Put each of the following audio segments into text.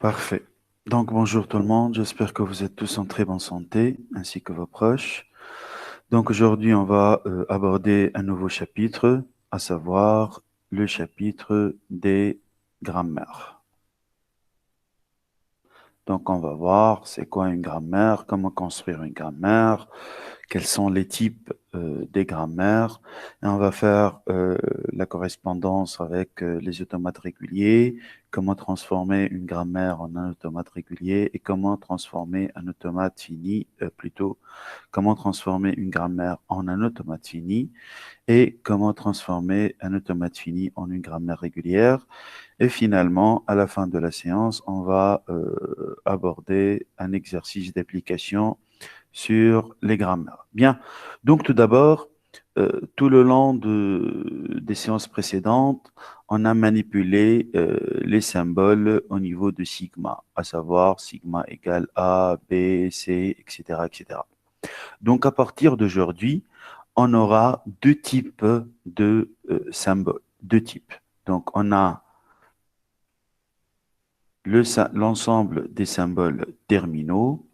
Parfait. Donc, bonjour tout le monde. J'espère que vous êtes tous en très bonne santé, ainsi que vos proches. Donc, aujourd'hui, on va aborder un nouveau chapitre, à savoir le chapitre des grammaires. Donc, on va voir c'est quoi une grammaire, comment construire une grammaire, quels sont les types des grammaires. Et on va faire la correspondance avec les automates réguliers, comment transformer une grammaire en un automate régulier et comment transformer un automate fini, plutôt, comment transformer une grammaire en un automate fini et comment transformer un automate fini en une grammaire régulière. Et finalement, à la fin de la séance, on va aborder un exercice d'application sur les grammaires. Bien, donc tout d'abord, tout le long des séances précédentes, on a manipulé les symboles au niveau de sigma, à savoir sigma égale A, B, C, etc., etc. Donc à partir d'aujourd'hui, on aura deux types de symboles, deux types. Donc on a l'ensemble des symboles terminaux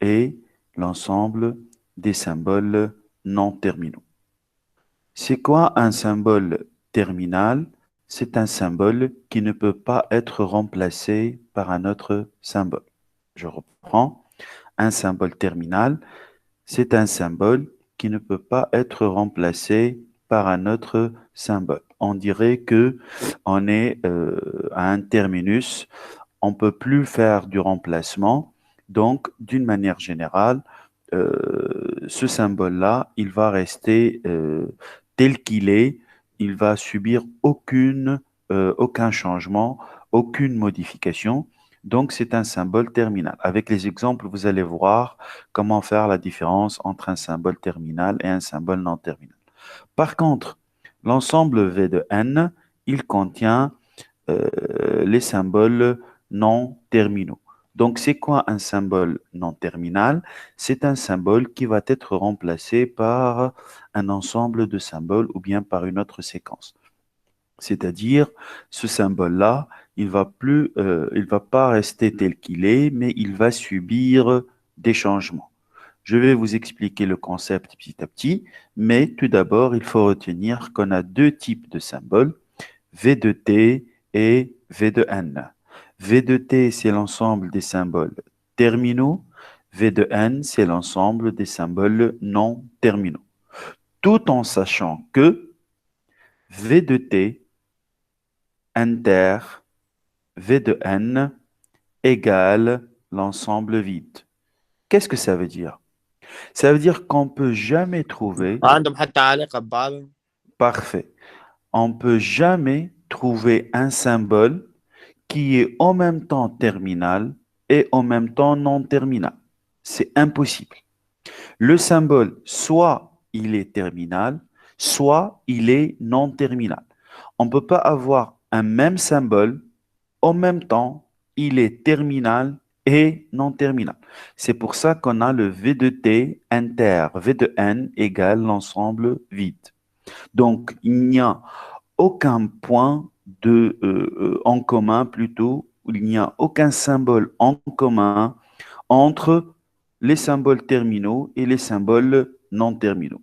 et l'ensemble des symboles non terminaux. C'est quoi un symbole terminal? C'est un symbole qui ne peut pas être remplacé par un autre symbole. Je reprends. Un symbole terminal, c'est un symbole qui ne peut pas être remplacé par un autre symbole. On dirait que on est à un terminus, on ne peut plus faire du remplacement. Donc, d'une manière générale, ce symbole-là, il va rester tel qu'il est. Il va subir aucun changement, aucune modification. Donc, c'est un symbole terminal. Avec les exemples, vous allez voir comment faire la différence entre un symbole terminal et un symbole non terminal. Par contre, l'ensemble V de n, il contient les symboles non terminaux. Donc, c'est quoi un symbole non terminal? C'est un symbole qui va être remplacé par un ensemble de symboles ou bien par une autre séquence. C'est-à-dire, ce symbole-là, il va pas rester tel qu'il est, mais il va subir des changements. Je vais vous expliquer le concept petit à petit, mais tout d'abord, il faut retenir qu'on a deux types de symboles, V de t et V de n. V de t, c'est l'ensemble des symboles terminaux. V de n, c'est l'ensemble des symboles non terminaux. Tout en sachant que V de t inter V de n égale l'ensemble vide. Qu'est-ce que ça veut dire? Ça veut dire qu'on ne peut jamais trouver, عندهم حتى تعاليق ببعض. parfait, on ne peut jamais trouver un symbole qui est en même temps terminal et en même temps non terminal. C'est impossible. Le symbole, soit il est terminal, soit il est non terminal. On ne peut pas avoir un même symbole en même temps, il est terminal et non terminal. C'est pour ça qu'on a le V de t inter V de n égale l'ensemble vide. Donc, il n'y a aucun point en commun plutôt, où il n'y a aucun symbole en commun entre les symboles terminaux et les symboles non terminaux.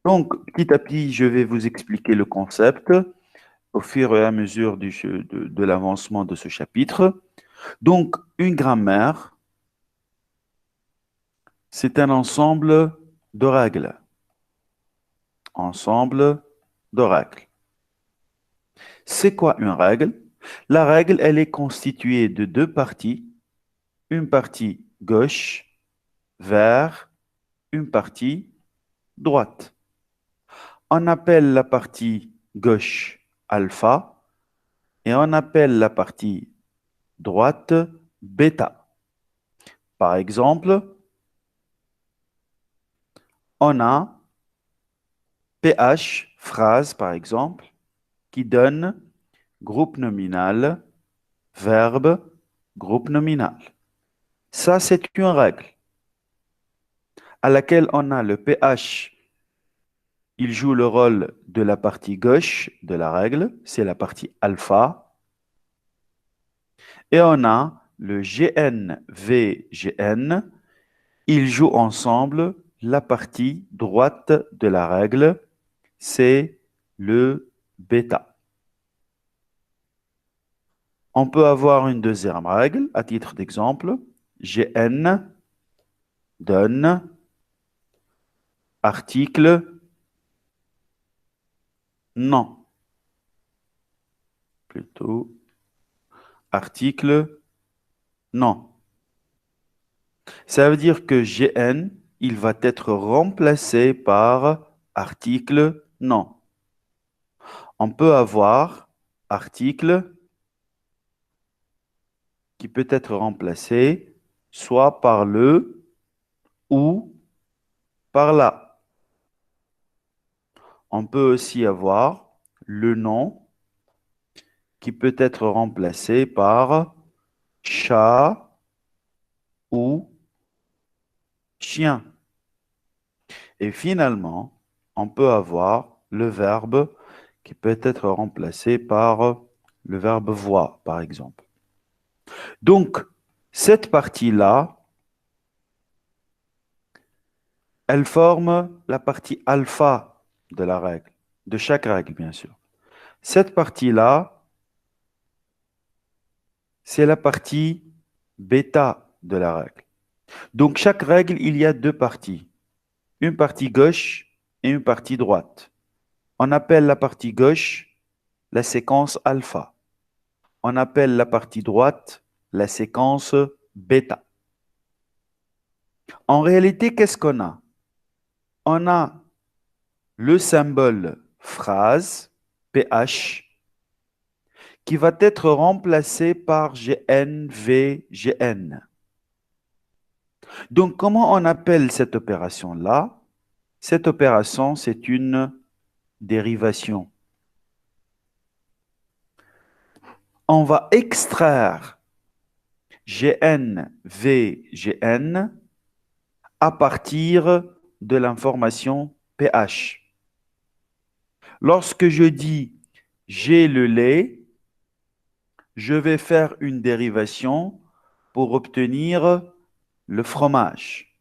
Donc, petit à petit, je vais vous expliquer le concept au fur et à mesure de l'avancement de ce chapitre. Donc, une grammaire, c'est un ensemble de règles. Ensemble de règles. C'est quoi une règle? La règle, elle est constituée de deux parties. Une partie gauche vers une partie droite. On appelle la partie gauche alpha et on appelle la partie droite bêta. Par exemple, on a PH, phrase par exemple, qui donne groupe nominal, verbe, groupe nominal. Ça, c'est une règle à laquelle on a le PH. Il joue le rôle de la partie gauche de la règle, c'est la partie alpha. Et on a le GN, VGN. Ils jouent ensemble la partie droite de la règle, c'est le bêta. On peut avoir une deuxième règle, à titre d'exemple. GN donne article non. Plutôt article non. Ça veut dire que GN, il va être remplacé par article non. On peut avoir article qui peut être remplacé soit par le ou par la. On peut aussi avoir le nom qui peut être remplacé par chat ou chien. Et finalement, on peut avoir le verbe qui peut être remplacé par le verbe voir, par exemple. Donc, cette partie-là, elle forme la partie alpha de la règle, de chaque règle, bien sûr. Cette partie-là, c'est la partie bêta de la règle. Donc, chaque règle, il y a deux parties. Une partie gauche et une partie droite. On appelle la partie gauche la séquence alpha. On appelle la partie droite la séquence bêta. En réalité, qu'est-ce qu'on a? On a le symbole phrase, PH, qui va être remplacé par GN, V, GN. Donc, comment on appelle cette opération-là? Cette opération, c'est une dérivation. On va extraire GN, V, GN à partir de l'information pH. Lorsque je dis j'ai le lait, je vais faire une dérivation pour obtenir le fromage.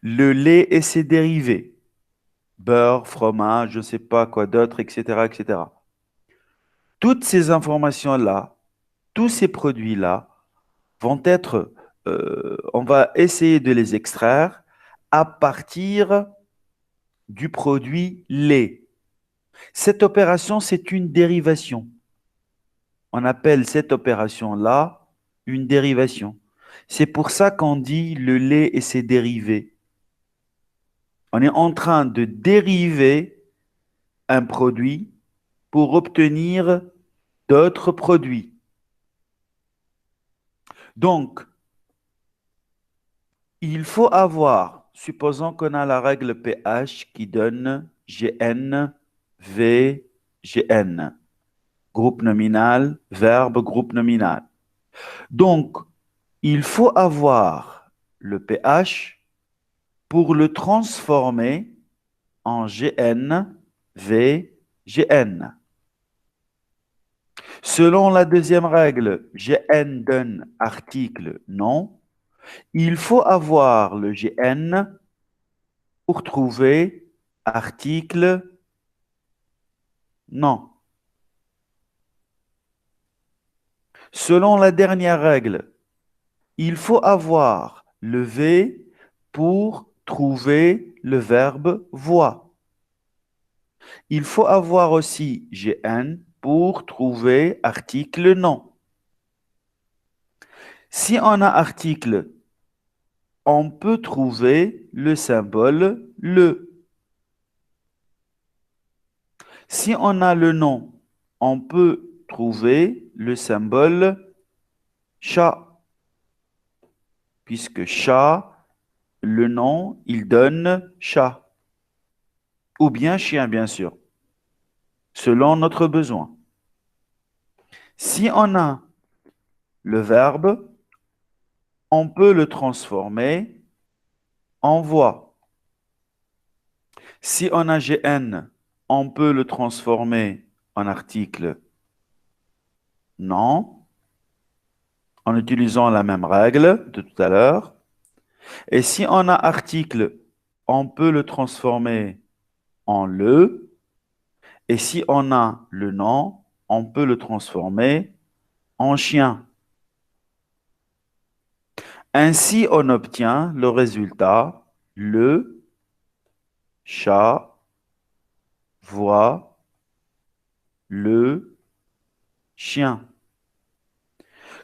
Le lait et ses dérivés, beurre, fromage, je ne sais pas quoi d'autre, etc., etc. Toutes ces informations-là, tous ces produits-là vont être, on va essayer de les extraire à partir du produit lait. Cette opération, c'est une dérivation. On appelle cette opération-là une dérivation. C'est pour ça qu'on dit le lait et ses dérivés. On est en train de dériver un produit pour obtenir d'autres produits. Donc, il faut avoir, supposons qu'on a la règle pH qui donne Gn, V, Gn. Groupe nominal, verbe, groupe nominal. Donc, il faut avoir le pH pour le transformer en Gn, V, Gn. Selon la deuxième règle, Gn donne article non. Il faut avoir le Gn pour trouver article non. Selon la dernière règle, il faut avoir le V pour trouver le verbe voir. Il faut avoir aussi Gn pour trouver article non. Si on a article, on peut trouver le symbole le. Si on a le nom, on peut trouver le symbole chat, puisque chat, le nom, il donne chat, ou bien chien, bien sûr, selon notre besoin. Si on a le verbe, on peut le transformer en voix. Si on a Gn, on peut le transformer en article non. en utilisant la même règle de tout à l'heure. Et si on a article, on peut le transformer en le. Et si on a le nom, on peut le transformer en chien. Ainsi, on obtient le résultat, le chat voit le chien.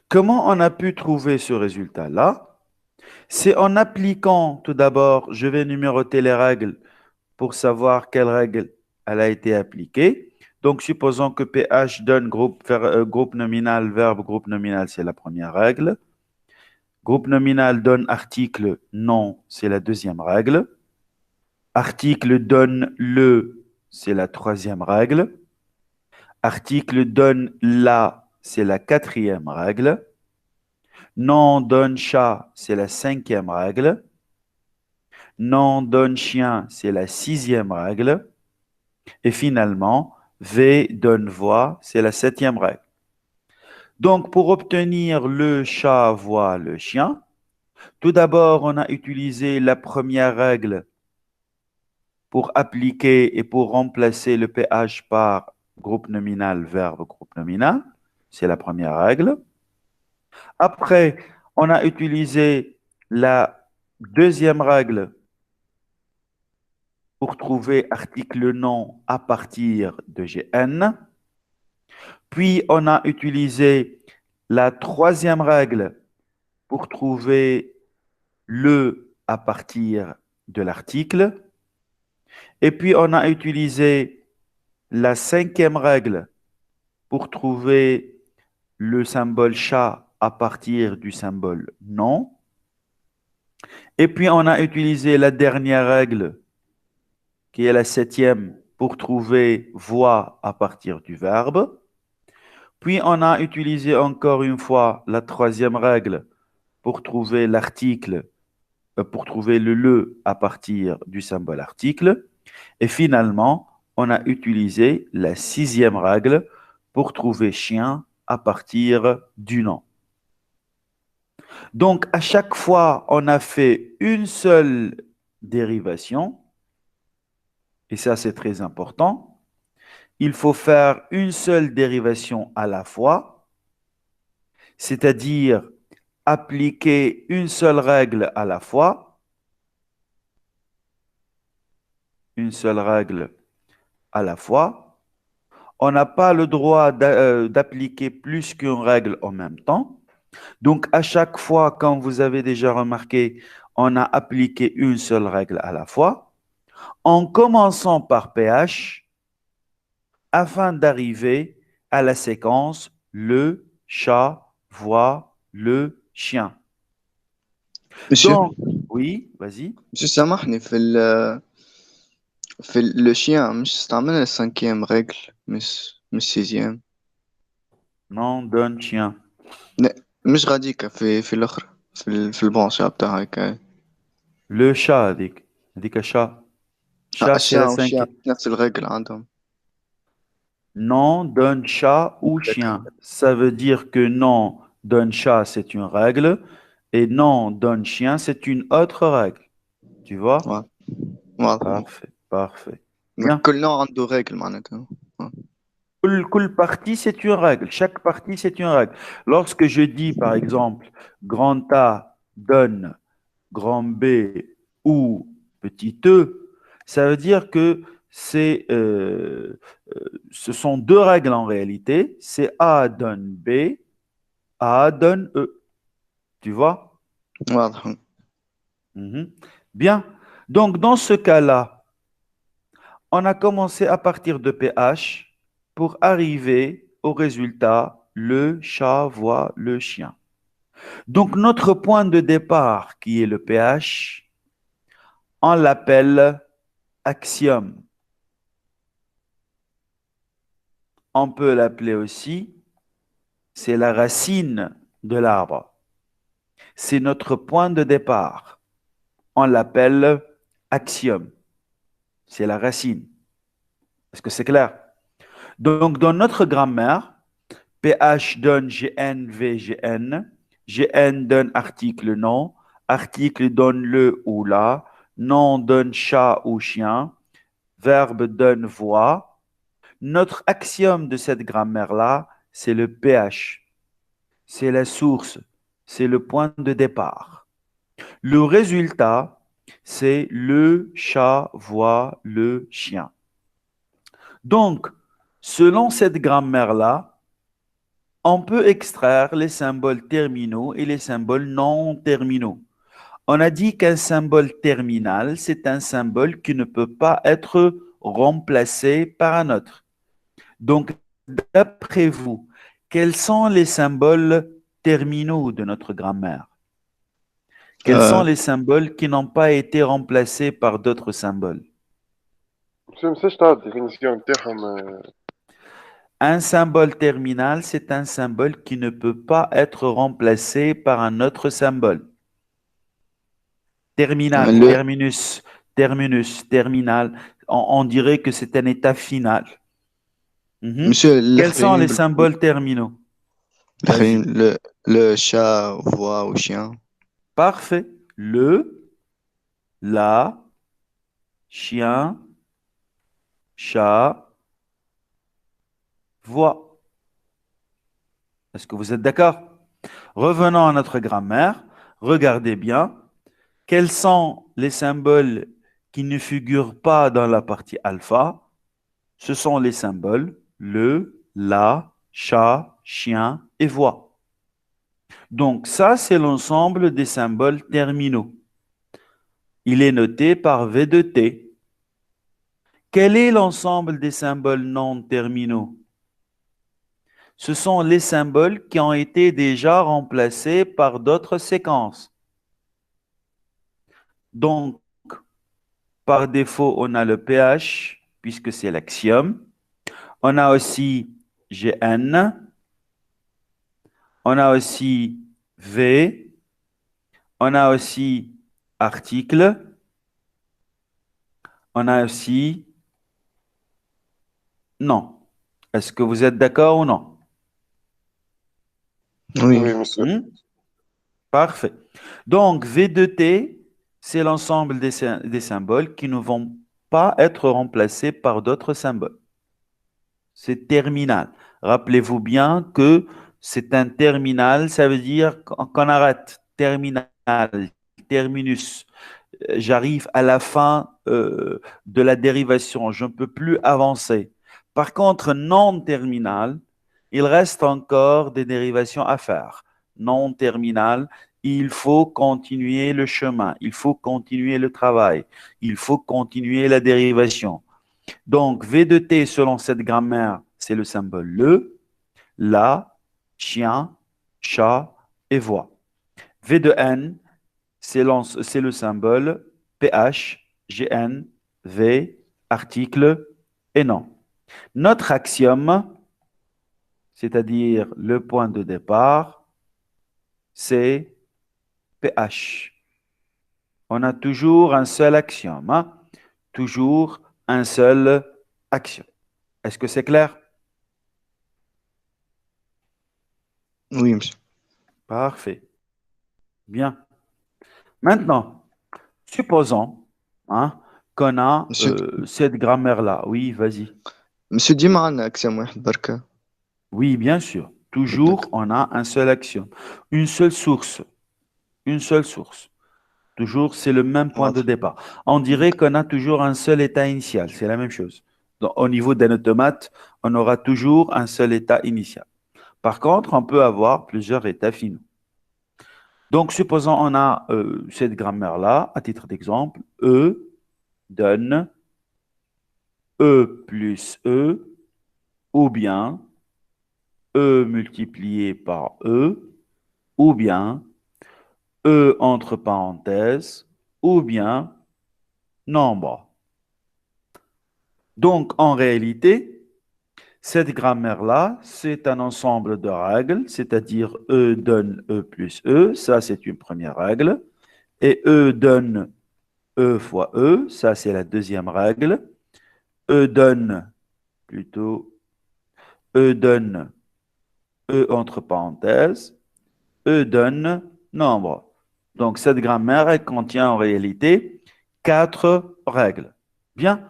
Comment on a pu trouver ce résultat-là? C'est en appliquant tout d'abord, je vais numéroter les règles pour savoir quelle règle elle a été appliquée. Donc, supposons que PH donne groupe nominal, verbe, groupe nominal, c'est la première règle. Groupe nominal donne article, nom, c'est la deuxième règle. Article donne le, c'est la troisième règle. Article donne la, c'est la quatrième règle. Nom donne chat, c'est la cinquième règle. Nom donne chien, c'est la sixième règle. Et finalement, V donne voix, c'est la septième règle. Donc, pour obtenir le chat voit le chien, tout d'abord, on a utilisé la première règle pour appliquer et pour remplacer le PH par groupe nominal, verbe, groupe nominal. C'est la première règle. Après, on a utilisé la deuxième règle pour trouver article nom à partir de GN. Puis, on a utilisé la troisième règle pour trouver le à partir de l'article. Et puis, on a utilisé la cinquième règle pour trouver le symbole chat à partir du symbole nom. Et puis, on a utilisé la dernière règle, qui est la septième, pour trouver voix à partir du verbe. Puis, on a utilisé encore une fois la troisième règle pour trouver l'article, pour trouver le à partir du symbole article. Et finalement, on a utilisé la sixième règle pour trouver chien à partir du nom. Donc, à chaque fois, on a fait une seule dérivation, et ça, c'est très important. Il faut faire une seule dérivation à la fois, c'est-à-dire appliquer une seule règle à la fois, une seule règle à la fois. On n'a pas le droit d'appliquer plus qu'une règle en même temps. Donc, à chaque fois, comme vous avez déjà remarqué, on a appliqué une seule règle à la fois, en commençant par PH, afin d'arriver à la séquence le chat voit le chien. Monsieur, Donc, oui, vas-y. monsieur سامحني le chien مش استعملنا السانكيام رجل مش سيزيام. Non, donne chien. لا مش غاديكا في الأخرى في البونشا بتاعك هاي. Le chat, هذيك chat. Chat, c'est la الشيا والشيا cinquième. نفس الرجل عندهم. Non, donne chat ou chien. Ça veut dire que non, donne chat, c'est une règle, et non, donne chien, c'est une autre règle. Tu vois? واضح. Parfait, parfait. Bien. كل نوع عنده رجل معناتها. Quelle partie, c'est une règle. Chaque partie, c'est une règle. Lorsque je dis, par exemple, grand A donne grand B ou petit e, ça veut dire que ce sont deux règles en réalité. C'est A donne B, A donne E. Tu vois? واضح. Mhm. Bien. Donc, dans ce cas-là, on a commencé à partir de PH pour arriver au résultat le chat voit le chien. Donc, notre point de départ, qui est le PH, on l'appelle axiome. On peut l'appeler aussi, c'est la racine de l'arbre. C'est notre point de départ. On l'appelle axiome. C'est la racine. Est-ce que c'est clair? Donc, dans notre grammaire, PH donne GN, VGN. GN donne article nom, article donne le ou la, nom donne chat ou chien, verbe donne voix. Notre axiome de cette grammaire-là, c'est le PH. C'est la source, c'est le point de départ. Le résultat, c'est le chat voit le chien. Donc, selon cette grammaire-là, on peut extraire les symboles terminaux et les symboles non terminaux. On a dit qu'un symbole terminal, c'est un symbole qui ne peut pas être remplacé par un autre. Donc, d'après vous, quels sont les symboles terminaux de notre grammaire? Quels sont آه، les symboles qui n'ont pas été remplacés par d'autres symboles? مش تعرف الديفينيسيون تاعهم Un symbole terminal, c'est un symbole qui ne peut pas être remplacé par un autre symbole. Terminal, le terminus, terminus, terminal, on dirait que c'est un état final. Mhm. monsieur Quels sont الأخرين les symboles terminaux? الأخرين Vas-y. le chat voix ou chien Parfait. Le, la, chien, chat, voix. Est-ce que vous êtes d'accord? Revenons à notre grammaire. Regardez bien. Quels sont les symboles qui ne figurent pas dans la partie alpha? Ce sont les symboles le, la, chat, chien et voix. Donc ça, c'est l'ensemble des symboles terminaux. Il est noté par V de T. Quel est l'ensemble des symboles non terminaux? Ce sont les symboles qui ont été déjà remplacés par d'autres séquences. Donc, par défaut, on a le PH, puisque c'est l'axiome. On a aussi GN. On a aussi V. On a aussi article. On a aussi non. Est-ce que vous êtes d'accord ou non? Oui, وي مسيو Hmm? Parfait. Donc, V de T, c'est l'ensemble des symboles qui ne vont pas être remplacés par d'autres symboles. C'est terminal. Rappelez-vous bien que c'est un terminal, ça veut dire qu'on arrête. Terminal, terminus. J'arrive à la fin de la dérivation, je ne peux plus avancer. Par contre, non terminal, il reste encore des dérivations à faire. Non terminal, il faut continuer le chemin, il faut continuer le travail, il faut continuer la dérivation. Donc, V de T, selon cette grammaire, c'est le symbole le, la, chien, chat et voix. V de N, c'est le symbole PH, GN, V, article et nom. Notre axiome, c'est-à-dire le point de départ, c'est PH. On a toujours un seul axiome, hein? Toujours un seul axiome. Est-ce que c'est clair? oui, monsieur. Parfait. Bien. Maintenant, supposons hein, qu'on a monsieur cette grammaire-là. Oui, vas-y. monsieur ديما عندنا أقسام واحد بركة Oui, bien sûr. Toujours, بالضبط. on a un seul axiome. Une seule source. Une seule source. Toujours, c'est le même point de واضح. départ. On dirait qu'on a toujours un seul état initial. C'est la même chose. Donc, au niveau d'un automate, on aura toujours un seul état initial. Par contre, on peut avoir plusieurs états finaux. Donc, supposons on a cette grammaire-là, à titre d'exemple, E donne E plus E, ou bien E multiplié par E, ou bien E entre parenthèses, ou bien nombre. Donc, en réalité, cette grammaire-là, c'est un ensemble de règles, c'est-à-dire E donne E plus E, ça c'est une première règle, et E donne E fois E, ça c'est la deuxième règle. E donne, plutôt, E donne E entre parenthèses, E donne nombre. Donc, cette grammaire, elle contient en réalité 4 règles. Bien.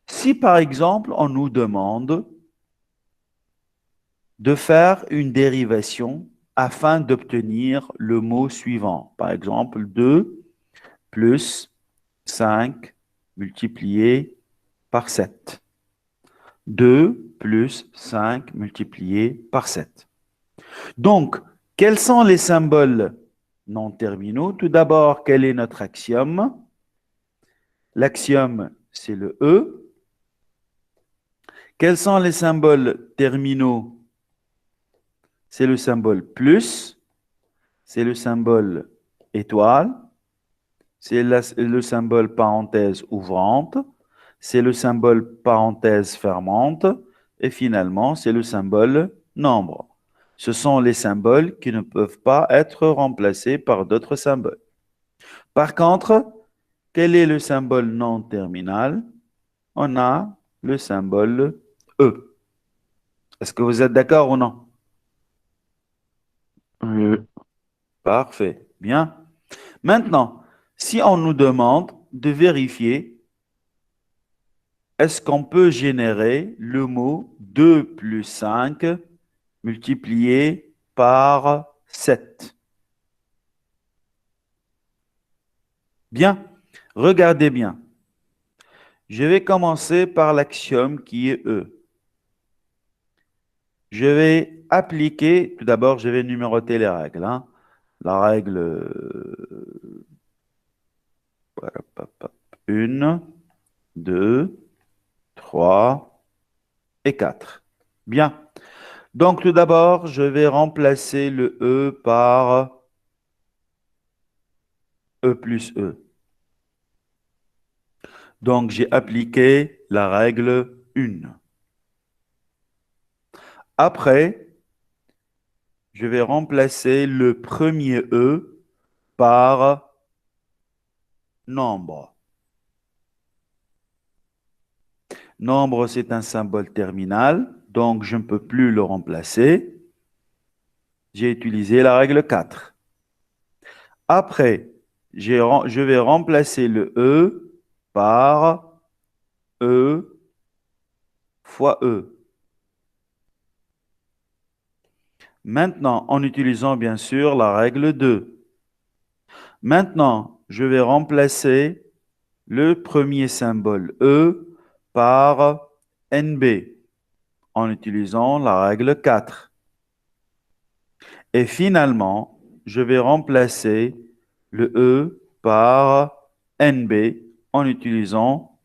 Si, par exemple, on nous demande de faire une dérivation afin d'obtenir le mot suivant. Par exemple, 2 plus 5 multiplié par 7. 2 plus 5 multiplié par 7. Donc, quels sont les symboles non terminaux? Tout d'abord, quel est notre axiome? L'axiome, c'est le E. Quels sont les symboles terminaux? C'est le symbole plus, c'est le symbole étoile, c'est le symbole parenthèse ouvrante, c'est le symbole parenthèse fermante, et finalement, c'est le symbole nombre. Ce sont les symboles qui ne peuvent pas être remplacés par d'autres symboles. Par contre, quel est le symbole non terminal? On a le symbole E. Est-ce que vous êtes d'accord ou non? Oui, oui. Parfait. Bien. Maintenant, si on nous demande de vérifier, est-ce qu'on peut générer le mot 2 plus 5 multiplié par 7? Bien. Regardez bien. Je vais commencer par l'axiome qui est E. Je vais appliquer, tout d'abord, je vais numéroter les règles, hein. La règle 1, 2, 3 et 4. Bien. Donc, tout d'abord, je vais remplacer le E par E plus E. Donc, j'ai appliqué la règle 1. Après, je vais remplacer le premier E par nombre. Nombre, c'est un symbole terminal, donc je ne peux plus le remplacer. J'ai utilisé la règle 4. Après, je vais remplacer le E par E fois E. Maintenant, en utilisant bien sûr la règle 2. Maintenant, je vais remplacer le premier symbole E par NB en utilisant la règle 4. Et finalement, je vais remplacer le E par NB en utilisant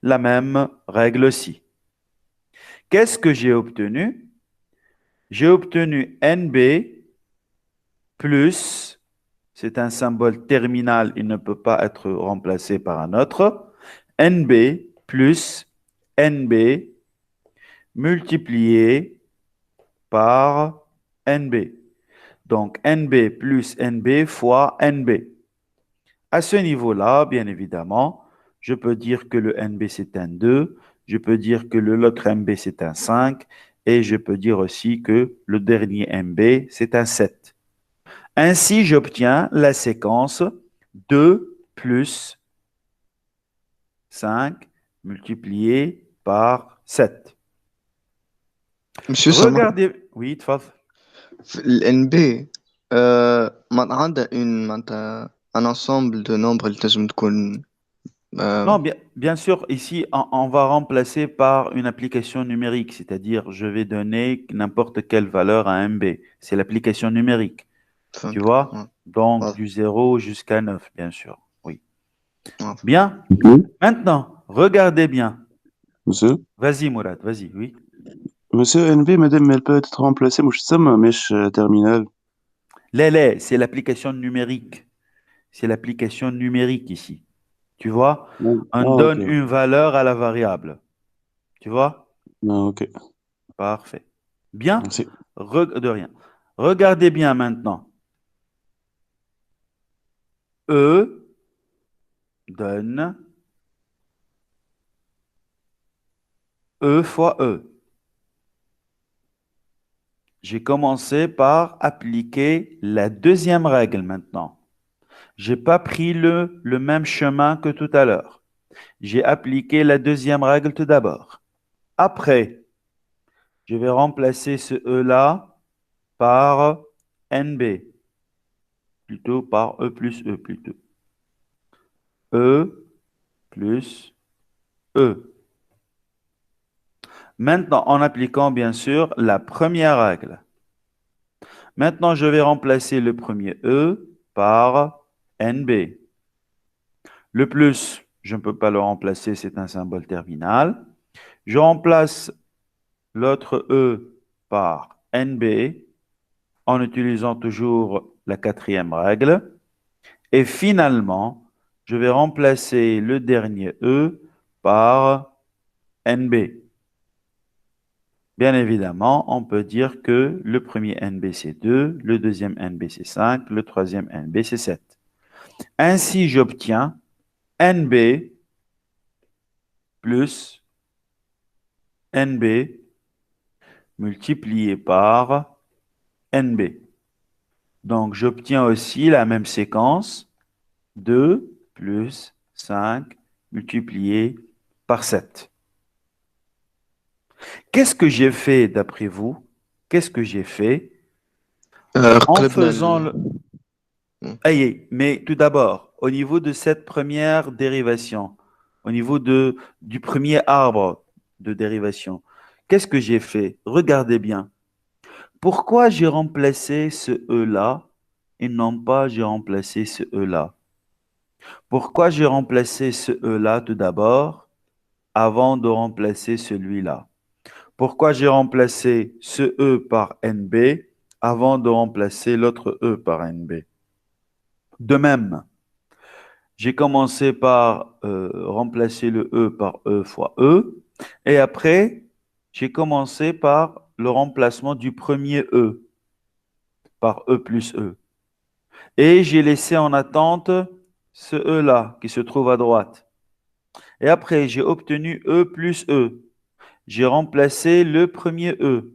la même règle-ci. Qu'est-ce que j'ai obtenu? J'ai obtenu NB plus, c'est un symbole terminal, il ne peut pas être remplacé par un autre, NB plus NB multiplié par NB. Donc, NB plus NB fois NB. À ce niveau-là, bien évidemment, je peux dire que le NB c'est un 2, je peux dire que l'autre MB c'est un 5, et je peux dire aussi que le dernier MB c'est un 7. Ainsi, j'obtiens la séquence 2 plus 5 multiplié par 7. Monsieur Samar, Regardez, oui, تفضل. الNB معناتها معناتها un ensemble de nombres اللي تنجم تكون Non, bien sûr, ici, on va remplacer par une application numérique, c'est-à-dire je vais donner n'importe quelle valeur à MB. C'est l'application numérique, tu فهمت. vois? Donc, واضح. du 0 jusqu'à 9, bien sûr. Oui. واضح. Bien. Maintenant, regardez bien. Monsieur, Vas-y, Mourad, vas-y, oui. Monsieur NV, madame, elle peut être remplacée, مش تسمى مش terminal. L'élé, c'est l'application numérique. C'est l'application numérique ici. Tu vois? On Ok. donne une valeur à la variable. Tu vois? Ah, ok. Parfait. Bien? Merci. De rien. Regardez bien maintenant. E donne E fois E. j'ai commencé par appliquer la deuxième règle maintenant. J'ai pas pris le même chemin que tout à l'heure. J'ai appliqué la deuxième règle tout d'abord. Après, je vais remplacer ce E-là par NB, plutôt par E plus E plutôt. E plus E. Maintenant, en appliquant bien sûr la première règle. Maintenant, je vais remplacer le premier E par NB. Le plus, je ne peux pas le remplacer, c'est un symbole terminal. Je remplace l'autre E par NB en utilisant toujours la quatrième règle. Et finalement, je vais remplacer le dernier E par NB. Bien évidemment, on peut dire que le premier NB c'est 2, le deuxième NB c'est 5, le troisième NB c'est 7. Ainsi, j'obtiens NB plus NB multiplié par NB. Donc, j'obtiens aussi la même séquence, 2 plus 5 multiplié par 7. Qu'est-ce que j'ai fait d'après vous? Qu'est-ce que j'ai fait en قلبنا faisant le... مم. Aïe, mais tout d'abord, au niveau de cette première dérivation, au niveau du premier arbre de dérivation, qu'est-ce que j'ai fait? Regardez bien. Pourquoi j'ai remplacé ce E-là et non pas j'ai remplacé ce E-là? Pourquoi j'ai remplacé ce E-là tout d'abord avant de remplacer celui-là? Pourquoi j'ai remplacé ce E par NB avant de remplacer l'autre E par NB? De même, j'ai commencé par remplacer le E par E fois E et après, j'ai commencé par le remplacement du premier E par E plus E. Et j'ai laissé en attente ce E-là qui se trouve à droite. Et après, j'ai obtenu E plus E. J'ai remplacé le premier E.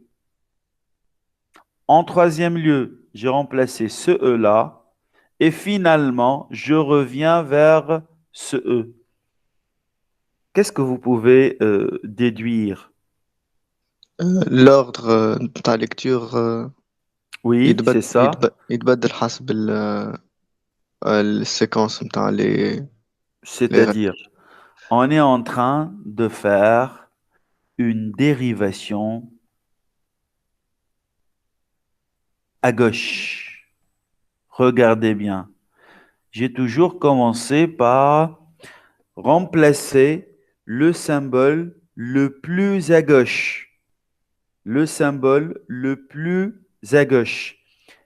En troisième lieu, j'ai remplacé ce E-là. Et finalement, je reviens vers ce E. Qu'est-ce que vous pouvez déduire? l'ordre نتاع lecture Oui, c'est ça. يتبدل حسب السيكونس نتاع les règles. C'est-à-dire, on est en train de faire une dérivation à gauche. Regardez bien. J'ai toujours commencé par remplacer le symbole le plus à gauche. Le symbole le plus à gauche.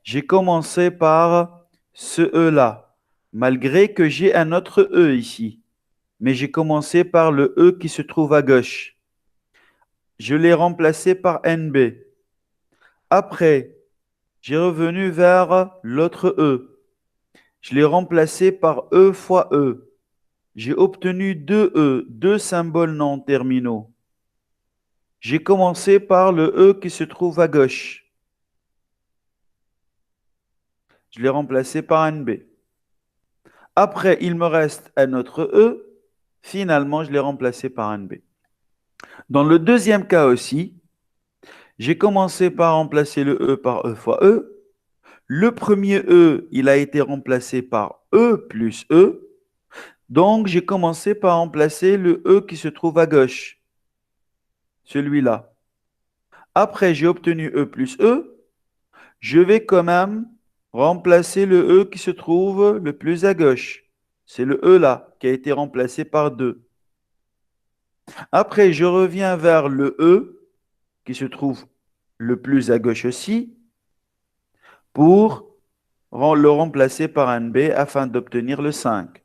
J'ai commencé par ce E-là, malgré que j'ai un autre E ici. Mais j'ai commencé par le E qui se trouve à gauche. Je l'ai remplacé par NB. Après, j'ai revenu vers l'autre E. Je l'ai remplacé par E fois E. J'ai obtenu deux E, deux symboles non terminaux. J'ai commencé par le E qui se trouve à gauche. Je l'ai remplacé par NB. Après, il me reste un autre E. Finalement, je l'ai remplacé par NB. Dans le deuxième cas aussi, j'ai commencé par remplacer le E par E fois E. Le premier E, il a été remplacé par E plus E. Donc, j'ai commencé par remplacer le E qui se trouve à gauche, celui-là. Après, j'ai obtenu E plus E. Je vais quand même remplacer le E qui se trouve le plus à gauche. C'est le E là qui a été remplacé par 2. Après, je reviens vers le E qui se trouve le plus à gauche aussi pour le remplacer par un B afin d'obtenir le 5.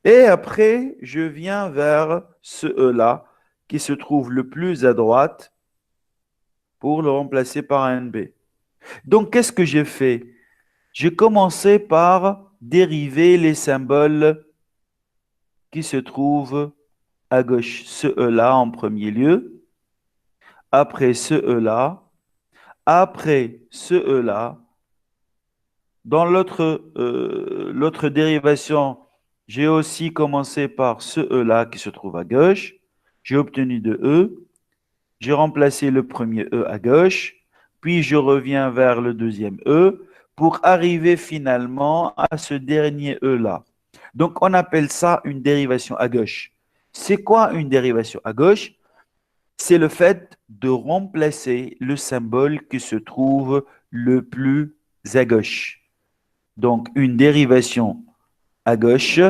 Et après, je viens vers ce E-là qui se trouve le plus à droite pour le remplacer par un B. Donc, qu'est-ce que j'ai fait? J'ai commencé par dériver les symboles qui se trouvent à gauche. Ce E-là en premier lieu, après ce E-là, après ce E-là, dans l'autre dérivation, j'ai aussi commencé par ce E-là qui se trouve à gauche. J'ai obtenu de E. J'ai remplacé le premier E à gauche. Puis je reviens vers le deuxième E pour arriver finalement à ce dernier E-là. Donc, on appelle ça une dérivation à gauche. C'est quoi une dérivation à gauche? C'est le fait de remplacer le symbole qui se trouve le plus à gauche. Donc, une dérivation à gauche,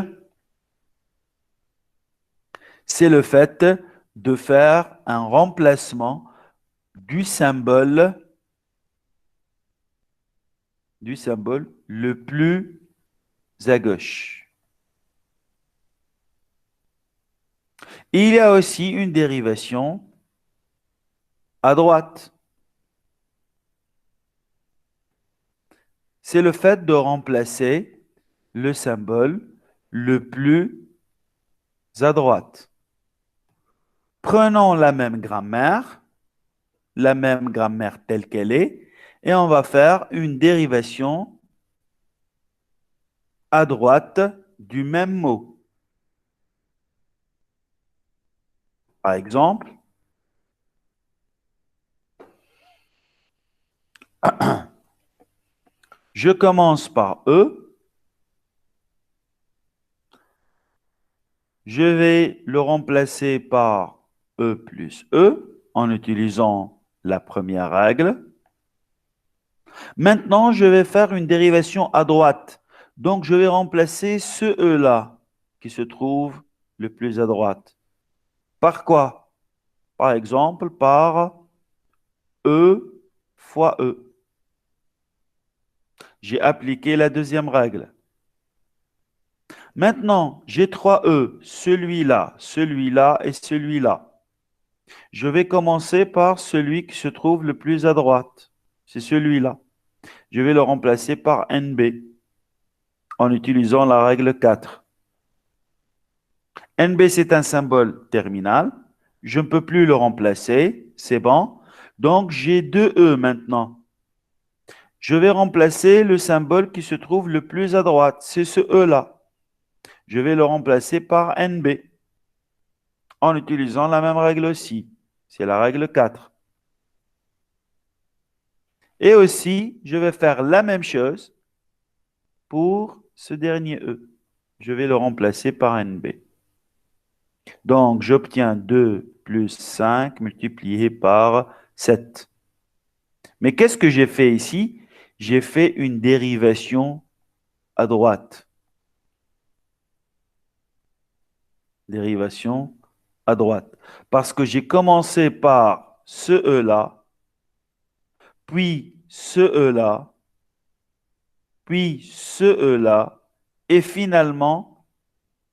c'est le fait de faire un remplacement du symbole le plus à gauche. Il y a aussi une dérivation à droite. C'est le fait de remplacer le symbole le plus à droite. Prenons la même grammaire telle qu'elle est, et on va faire une dérivation à droite du même mot. Par exemple, je commence par E, je vais le remplacer par E plus E en utilisant la première règle. Maintenant, je vais faire une dérivation à droite. Donc, je vais remplacer ce E-là qui se trouve le plus à droite. Par quoi? Par exemple, par E fois E. J'ai appliqué la deuxième règle. Maintenant, j'ai trois E, celui-là, celui-là et celui-là. Je vais commencer par celui qui se trouve le plus à droite. C'est celui-là. Je vais le remplacer par NB en utilisant la règle 4. NB, c'est un symbole terminal. Je ne peux plus le remplacer. C'est bon. Donc, j'ai deux E maintenant. Je vais remplacer le symbole qui se trouve le plus à droite. C'est ce E-là. Je vais le remplacer par NB en utilisant la même règle aussi. C'est la règle 4. Et aussi, je vais faire la même chose pour ce dernier E. Je vais le remplacer par NB. Donc, j'obtiens 2 plus 5 multiplié par 7. Mais qu'est-ce que j'ai fait ici? J'ai fait une dérivation à droite. Dérivation à droite. Parce que j'ai commencé par ce E-là, puis ce E-là, puis ce E-là, et finalement,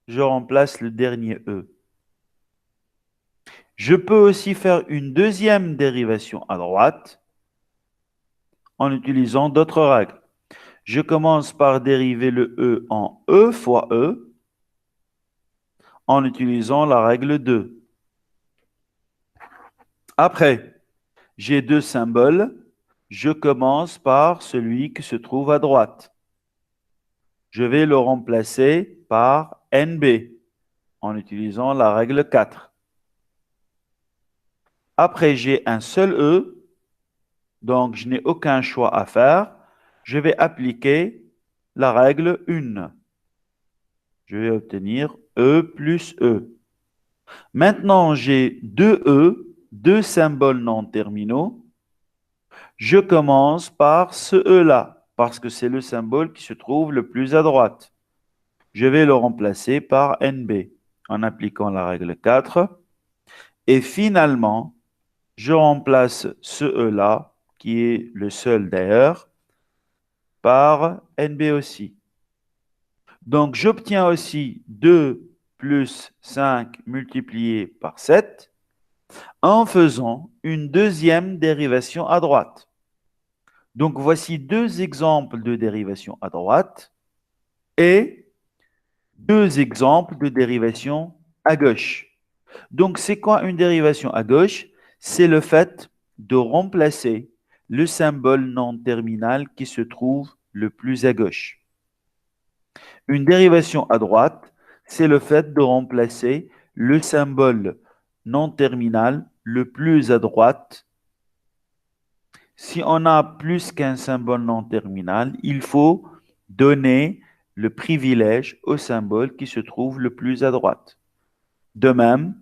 je remplace le dernier E. Je peux aussi faire une deuxième dérivation à droite en utilisant d'autres règles. Je commence par dériver le E en E fois E en utilisant la règle 2. Après, j'ai deux symboles. Je commence par celui qui se trouve à droite. Je vais le remplacer par NB en utilisant la règle 4. Après, j'ai un seul E, donc je n'ai aucun choix à faire. Je vais appliquer la règle 1. Je vais obtenir E plus E. Maintenant, j'ai deux E, deux symboles non terminaux. Je commence par ce E-là, parce que c'est le symbole qui se trouve le plus à droite. Je vais le remplacer par NB en appliquant la règle 4. Et finalement, je remplace ce E-là, qui est le seul d'ailleurs, par NB aussi. Donc, j'obtiens aussi 2 plus 5 multiplié par 7 en faisant une deuxième dérivation à droite. Donc, voici deux exemples de dérivation à droite et deux exemples de dérivation à gauche. Donc, c'est quoi une dérivation à gauche? C'est le fait de remplacer le symbole non terminal qui se trouve le plus à gauche. Une dérivation à droite, c'est le fait de remplacer le symbole non terminal le plus à droite. Si on a plus qu'un symbole non terminal, il faut donner le privilège au symbole qui se trouve le plus à droite. De même,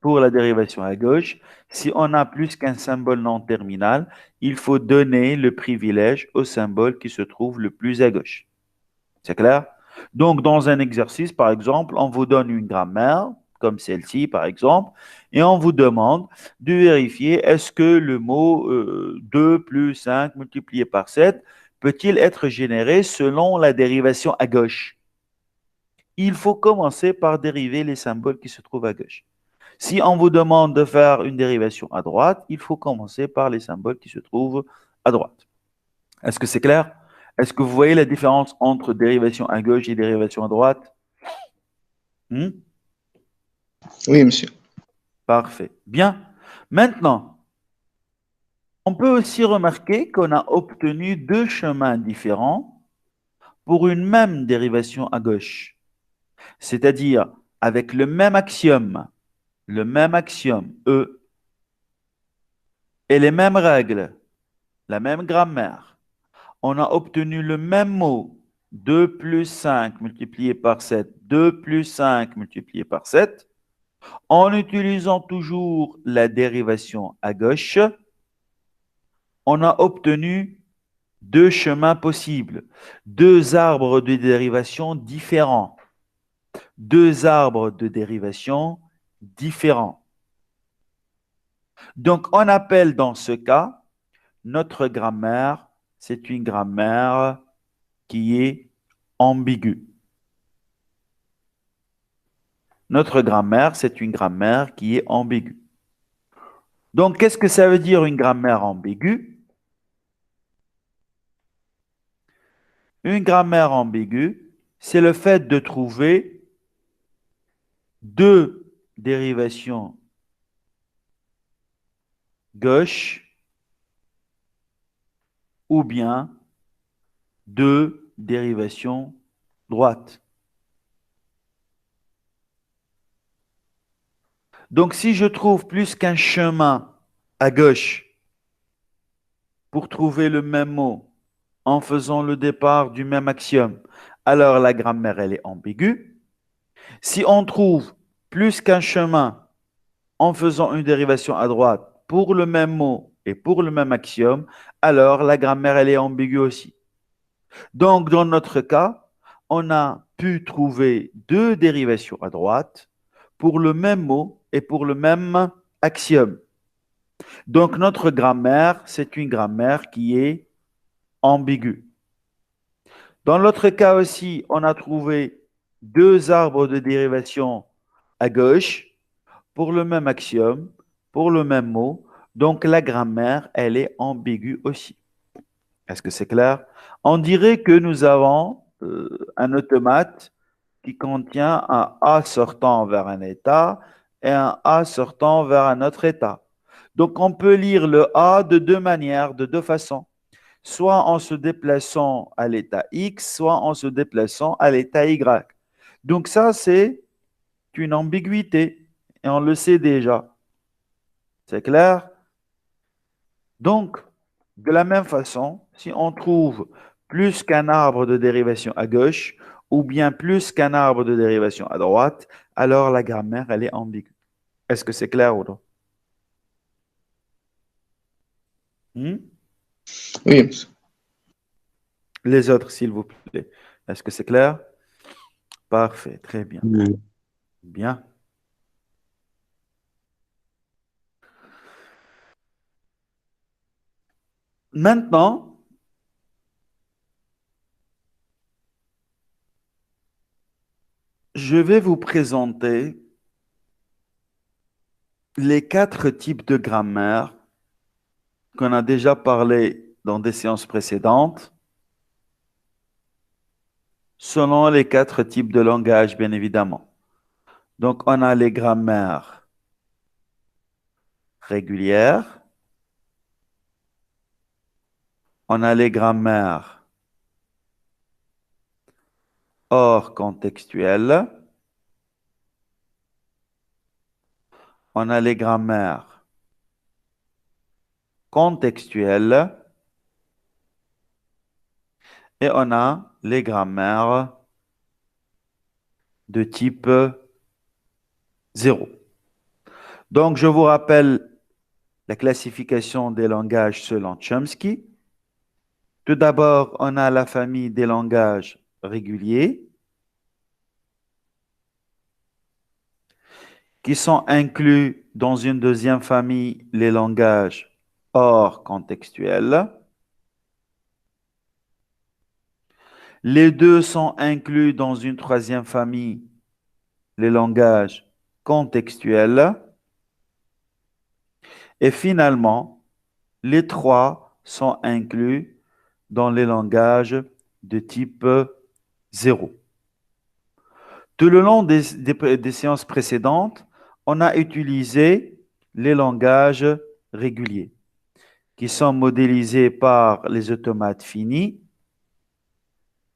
pour la dérivation à gauche, si on a plus qu'un symbole non terminal, il faut donner le privilège au symbole qui se trouve le plus à gauche. C'est clair? Donc, dans un exercice, par exemple, on vous donne une grammaire, comme celle-ci, par exemple, et on vous demande de vérifier est-ce que le mot 2 plus 5 multiplié par 7 peut-il être généré selon la dérivation à gauche? Il faut commencer par dériver les symboles qui se trouvent à gauche. Si on vous demande de faire une dérivation à droite, il faut commencer par les symboles qui se trouvent à droite. Est-ce que c'est clair? Est-ce que vous voyez la différence entre dérivation à gauche et dérivation à droite? Hmm? Oui, monsieur. Parfait. Bien. Maintenant, on peut aussi remarquer qu'on a obtenu deux chemins différents pour une même dérivation à gauche. C'est-à-dire avec le même axiome E, et les mêmes règles, la même grammaire. On a obtenu le même mot, 2 plus 5 multiplié par 7, 2 plus 5 multiplié par 7, en utilisant toujours la dérivation à gauche, on a obtenu deux chemins possibles, deux arbres de dérivation différents. Deux arbres de dérivation différents. Donc, on appelle dans ce cas notre grammaire, c'est une grammaire qui est ambiguë. Notre grammaire, c'est une grammaire qui est ambiguë. Donc, qu'est-ce que ça veut dire une grammaire ambiguë? Une grammaire ambiguë, c'est le fait de trouver deux dérivations gauche ou bien deux dérivations droite. Donc, si je trouve plus qu'un chemin à gauche pour trouver le même mot en faisant le départ du même axiome, alors la grammaire, elle est ambiguë. Si on trouve plus qu'un chemin en faisant une dérivation à droite pour le même mot et pour le même axiome, alors la grammaire, elle est ambiguë aussi. Donc, dans notre cas, on a pu trouver deux dérivations à droite pour le même mot et pour le même axiome. Donc, notre grammaire, c'est une grammaire qui est ambiguë. Dans l'autre cas aussi, on a trouvé deux arbres de dérivation à gauche pour le même axiome, pour le même mot. Donc, la grammaire, elle est ambiguë aussi. Est-ce que c'est clair? On dirait que nous avons un automate qui contient un A sortant vers un état et un A sortant vers un autre état. Donc, on peut lire le A de deux manières, de deux façons. Soit en se déplaçant à l'état X, soit en se déplaçant à l'état Y. Donc, ça, c'est une ambiguïté et on le sait déjà. C'est clair? Donc, de la même façon, si on trouve plus qu'un arbre de dérivation à gauche ou bien plus qu'un arbre de dérivation à droite, alors la grammaire, elle est ambiguë. Est-ce que c'est clair ou non? Oui, monsieur. Les autres, s'il vous plaît. Est-ce que c'est clair? Parfait, très bien. Oui. Bien. Maintenant, je vais vous présenter les quatre types de grammaire qu'on a déjà parlé dans des séances précédentes, selon les quatre types de langage, bien évidemment. Donc, on a les grammaires régulières, On a les grammaires hors contextuelles. On a les grammaires contextuelles. Et on a les grammaires de type 0. Donc, je vous rappelle la classification des langages selon Chomsky. Tout d'abord, on a la famille des langages réguliers qui sont inclus dans une deuxième famille, les langages hors contextuels. Les deux sont inclus dans une troisième famille, les langages contextuels. Et finalement, les trois sont inclus dans les langages de type 0. Tout le long des séances précédentes, on a utilisé les langages réguliers qui sont modélisés par les automates finis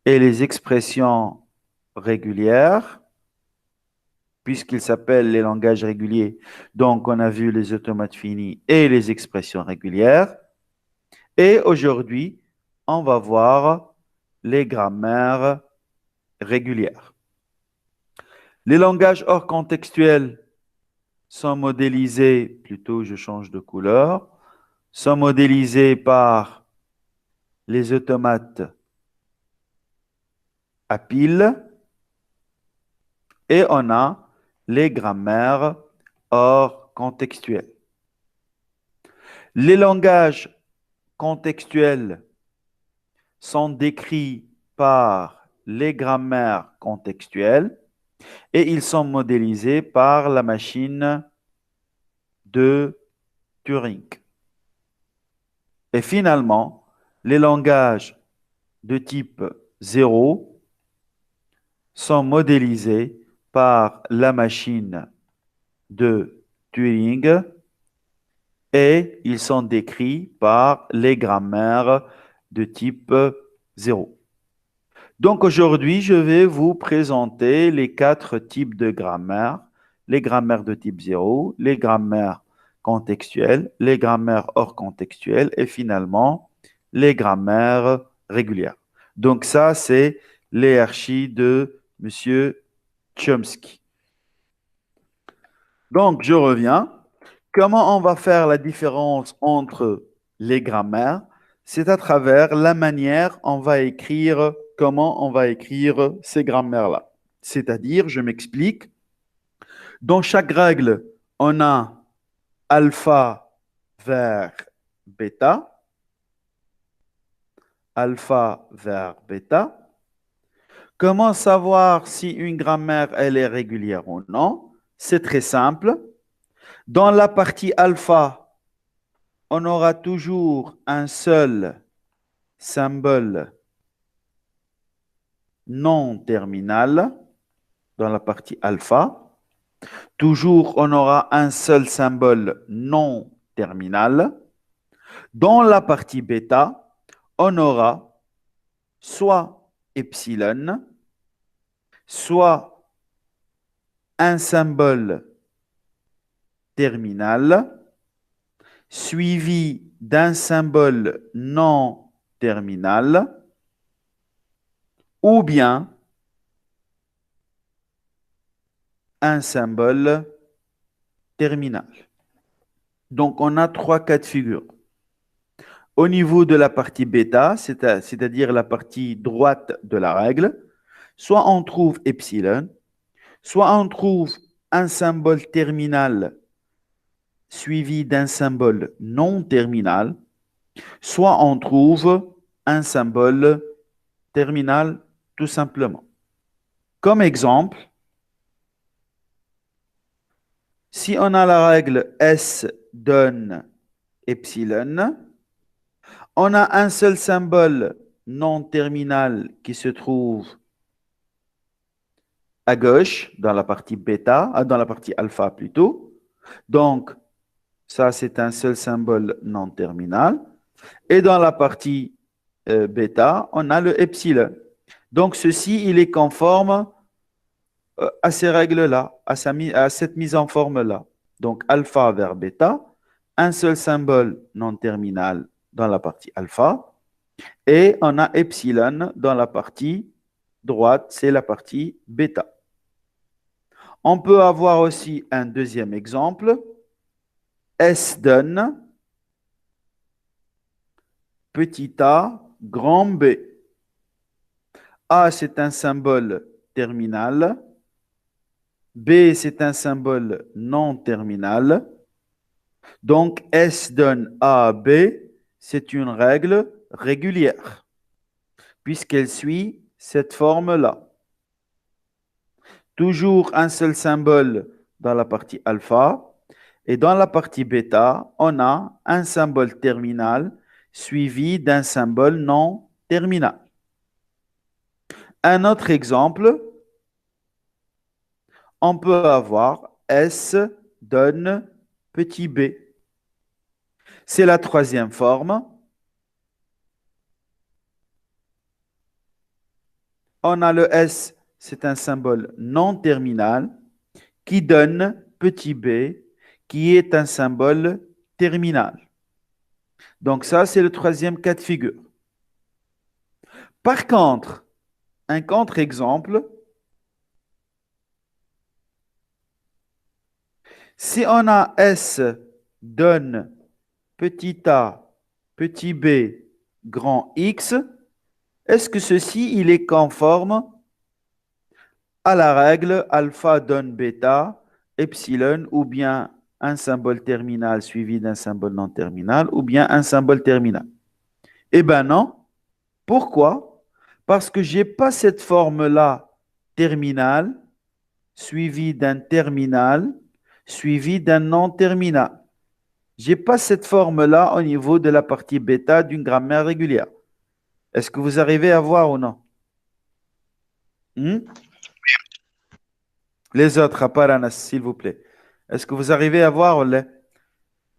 et les expressions régulières, puisqu'ils s'appellent les langages réguliers. Donc, on a vu les automates finis et les expressions régulières. Et aujourd'hui, on va voir les grammaires régulières. Les langages hors contextuels sont modélisés, plutôt je change de couleur, sont modélisés par les automates à pile et on a les grammaires hors contextuels. Les langages contextuels sont décrits par les grammaires contextuelles et ils sont modélisés par la machine de Turing. Et finalement, les langages de type 0 sont modélisés par la machine de Turing et ils sont décrits par les grammaires de type 0. Donc aujourd'hui, je vais vous présenter les 4 types de grammaires, les grammaires de type 0, les grammaires contextuelles, les grammaires hors contextuelles et finalement les grammaires régulières. Donc ça, c'est les archives de M. Chomsky. Donc, je reviens. Comment on va faire la différence entre les grammaires? C'est à travers la manière on va écrire, comment on va écrire ces grammaires-là. C'est-à-dire, je m'explique, dans chaque règle, on a alpha vers bêta, alpha vers bêta. Comment savoir si une grammaire elle est régulière ou non? C'est très simple. Dans la partie alpha, on aura toujours un seul symbole non terminal dans la partie alpha. Toujours, on aura un seul symbole non terminal. Dans la partie bêta, on aura soit epsilon, soit un symbole terminal, suivi d'un symbole non terminal, ou bien un symbole terminal. Donc, on a 3 cas de figure. Au niveau de la partie bêta, c'est-à-dire la partie droite de la règle, soit on trouve epsilon, soit on trouve un symbole terminal suivi d'un symbole non terminal, soit on trouve un symbole terminal tout simplement. Comme exemple, si on a la règle S donne epsilon, on a un seul symbole non terminal qui se trouve à gauche dans la partie bêta, dans la partie alpha plutôt. Donc, ça c'est un seul symbole non terminal. Et dans la partie bêta, on a le epsilon. Donc, ceci, il est conforme à ces règles-là, à cette mise en forme-là. Donc, alpha vers bêta, un seul symbole non terminal dans la partie alpha, et on a epsilon dans la partie droite, c'est la partie bêta. On peut avoir aussi un deuxième exemple. S donne petit a, grand B. A, c'est un symbole terminal. B, c'est un symbole non terminal. Donc, S donne A, B, c'est une règle régulière, puisqu'elle suit cette forme-là. Toujours un seul symbole dans la partie alpha. Et dans la partie bêta, on a un symbole terminal suivi d'un symbole non terminal. Un autre exemple, on peut avoir S donne petit b. C'est la troisième forme. On a le S, c'est un symbole non terminal qui donne petit b, qui est un symbole terminal. Donc ça, c'est le troisième cas de figure. Par contre, un contre-exemple, si on a S donne petit a, petit b, grand X, est-ce que ceci, il est conforme à la règle alpha donne bêta, epsilon, ou bien un symbole terminal suivi d'un symbole non terminal, ou bien un symbole terminal? Eh bien non. Pourquoi? Parce que je n'ai pas cette forme-là terminale, suivie d'un terminal, suivi d'un non terminal. Je n'ai pas cette forme-là au niveau de la partie bêta d'une grammaire régulière. Est-ce que vous arrivez à voir ou non? Les autres, à part Anas, s'il vous plaît. Est-ce que vous arrivez à voir?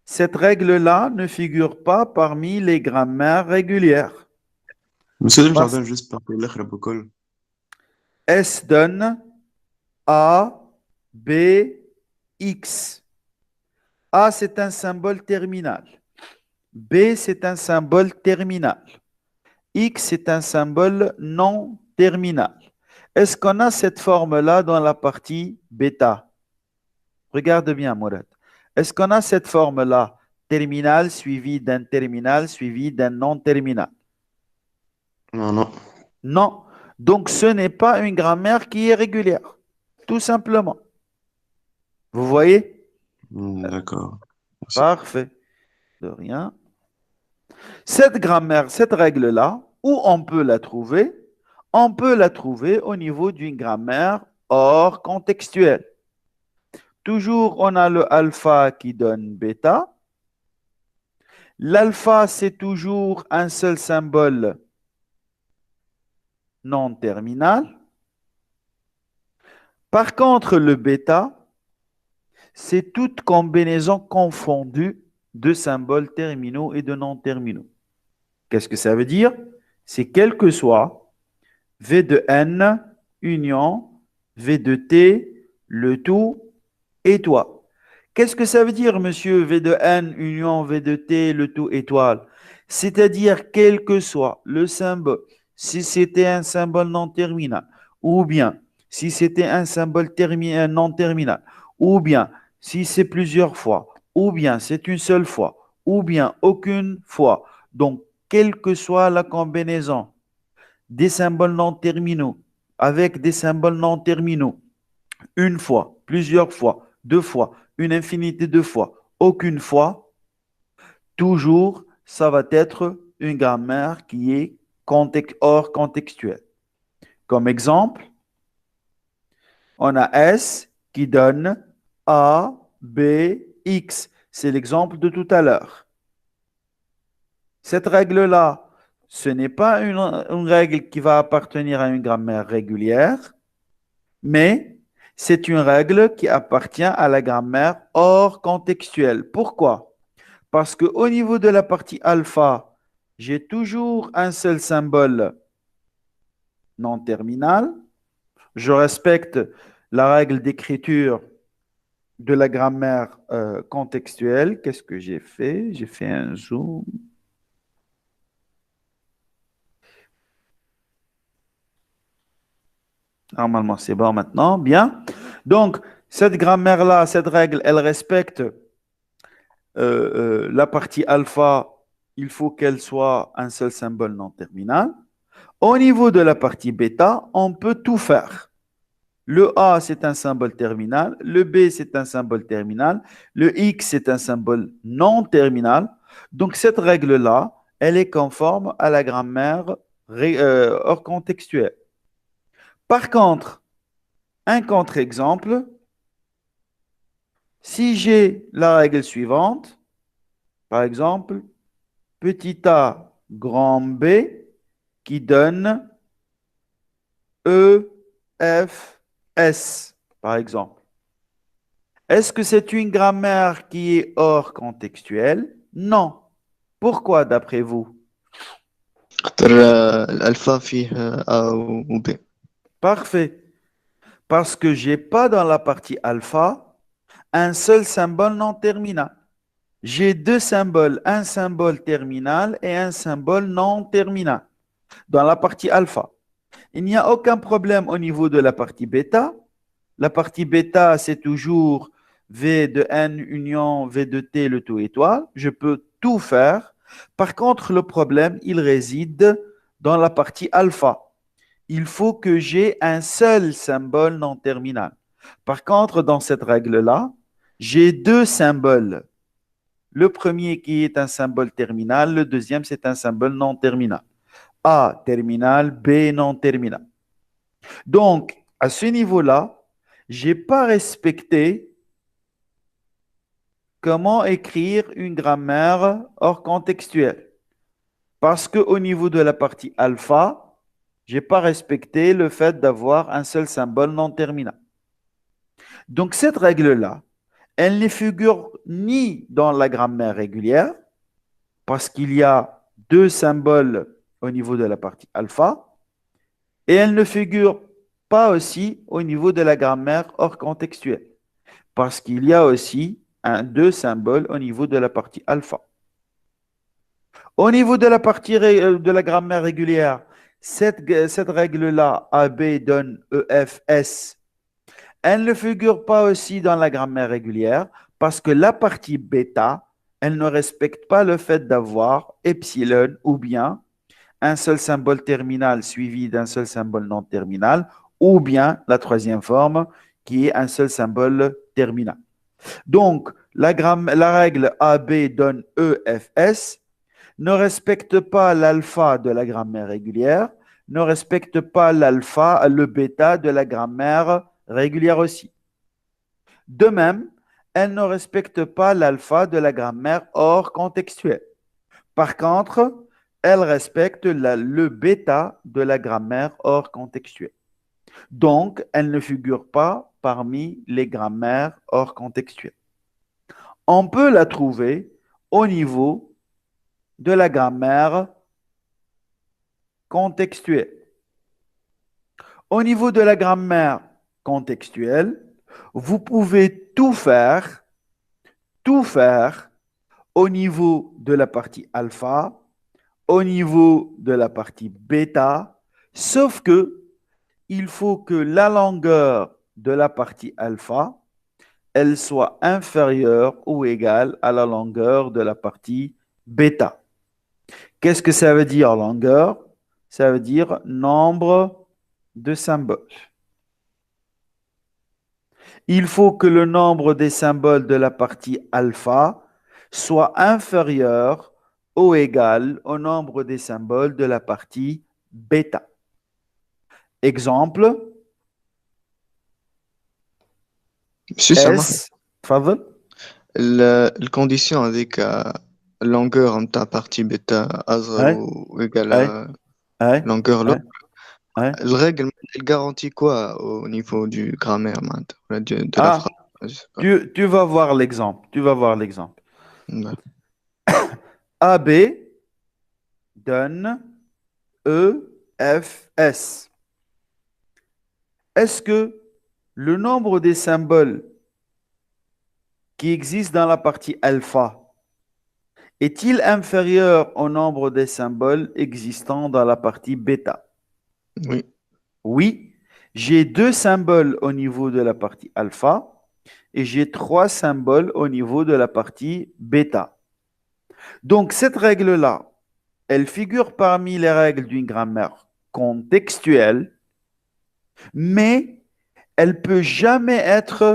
Cette règle-là ne figure pas parmi les grammaires régulières. Monsieur le jardin, juste par l'autre بكل. S donne A, B, X. A, c'est un symbole terminal. B, c'est un symbole terminal. X, c'est un symbole non terminal. Est-ce qu'on a cette forme-là dans la partie bêta? Regarde bien, Mourad. Est-ce qu'on a cette forme-là, terminal suivi d'un terminal suivi d'un non terminal? Non, non. Non. Donc, ce n'est pas une grammaire qui est régulière, tout simplement. Vous voyez? D'accord. Merci. Parfait. De rien. Cette grammaire, cette règle-là, où on peut la trouver? On peut la trouver au niveau d'une grammaire hors contextuelle. Toujours, on a le alpha qui donne bêta. L'alpha, c'est toujours un seul symbole non terminal. Par contre, le bêta, c'est toute combinaison confondue de symboles terminaux et de non terminaux. Qu'est-ce que ça veut dire? C'est quel que soit V de N, union, V de T, le tout, et toi. Qu'est-ce que ça veut dire, monsieur, V de N, union, V de T, le tout, étoile? C'est-à-dire, quel que soit le symbole, si c'était un symbole non terminal, ou bien si c'était un symbole non terminal, ou bien si c'est plusieurs fois, ou bien c'est une seule fois, ou bien aucune fois. Donc, quelle que soit la combinaison des symboles non terminaux avec des symboles non terminaux, une fois, plusieurs fois, deux fois, une infinité de fois, aucune fois, toujours, ça va être une grammaire qui est hors contextuelle. Comme exemple, on a S qui donne A, B, X. C'est l'exemple de tout à l'heure. Cette règle-là, ce n'est pas une règle qui va appartenir à une grammaire régulière, mais c'est une règle qui appartient à la grammaire hors contextuelle. Pourquoi? Parce qu'au niveau de la partie alpha, j'ai toujours un seul symbole non terminal. Je respecte la règle d'écriture de la grammaire contextuelle. Qu'est-ce que j'ai fait? J'ai fait un zoom. Normalement, c'est bon maintenant. Bien. Donc, cette grammaire-là, cette règle, elle respecte la partie alpha. Il faut qu'elle soit un seul symbole non terminal. Au niveau de la partie bêta, on peut tout faire. Le A, c'est un symbole terminal. Le B, c'est un symbole terminal. Le X, c'est un symbole non terminal. Donc, cette règle-là, elle est conforme à la grammaire hors contextuelle. Par contre, un contre-exemple, si j'ai la règle suivante, par exemple, petit a, grand B, qui donne E, F, S, par exemple. Est-ce que c'est une grammaire qui est hors contextuelle? Non. Pourquoi, d'après vous? خاطر الألفا فيه A و B. Parfait. Parce que j'ai pas dans la partie alpha un seul symbole non terminal. J'ai deux symboles, un symbole terminal et un symbole non terminal dans la partie alpha. Il n'y a aucun problème au niveau de la partie bêta. La partie bêta, c'est toujours V de n union V de t, le tout étoile. Je peux tout faire. Par contre, le problème, il réside dans la partie alpha. Il faut que j'ai un seul symbole non terminal. Par contre, dans cette règle-là, j'ai deux symboles. Le premier qui est un symbole terminal, le deuxième, c'est un symbole non terminal. A terminal, B non terminal. Donc, à ce niveau-là, je n'ai pas respecté comment écrire une grammaire hors contextuelle. Parce qu'au niveau de la partie alpha, je n'ai pas respecté le fait d'avoir un seul symbole non terminal. Donc, cette règle-là, elle ne figure ni dans la grammaire régulière, parce qu'il y a deux symboles au niveau de la partie alpha, et elle ne figure pas aussi au niveau de la grammaire hors contextuelle, parce qu'il y a aussi deux symboles au niveau de la partie alpha. Au niveau de la partie de la grammaire régulière, cette règle-là, AB donne EFS, elle ne figure pas aussi dans la grammaire régulière parce que la partie bêta, elle ne respecte pas le fait d'avoir epsilon ou bien un seul symbole terminal suivi d'un seul symbole non terminal ou bien la troisième forme qui est un seul symbole terminal. Donc, la règle AB donne EFS ne respecte pas l'alpha de la grammaire régulière, ne respecte pas l'alpha, le bêta de la grammaire régulière aussi. De même, elle ne respecte pas l'alpha de la grammaire hors contextuelle. Par contre, elle respecte le bêta de la grammaire hors contextuelle. Donc, elle ne figure pas parmi les grammaires hors contextuelles. On peut la trouver au niveau de la grammaire contextuelle. Au niveau de la grammaire contextuelle, vous pouvez tout faire au niveau de la partie alpha, au niveau de la partie bêta, sauf que il faut que la longueur de la partie alpha, elle soit inférieure ou égale à la longueur de la partie bêta. Qu'est-ce que ça veut dire longueur? Ça veut dire nombre de symboles. Il faut que le nombre des symboles de la partie alpha soit inférieur ou égal au nombre des symboles de la partie bêta. Exemple, Monsieur Sama, S, تفضل. الكونديسيون هذيك اللونغور نتاع بارتي بيتا أصغر أي وإيكال أي أي لونغور لو أي أي. الرègle elle garantit quoi au niveau du grammaire معناتها ولا de la Ah, phrase, je sais pas. tu vas voir l'exemple. Tu vas voir l'exemple. Ouais. AB donne E, F, S. Est-ce que le nombre des symboles qui existent dans la partie alpha est-il inférieur au nombre des symboles existants dans la partie bêta? Oui. Oui, j'ai 2 symboles au niveau de la partie alpha et j'ai 3 symboles au niveau de la partie bêta. Donc, cette règle-là, elle figure parmi les règles d'une grammaire contextuelle, mais elle ne peut jamais être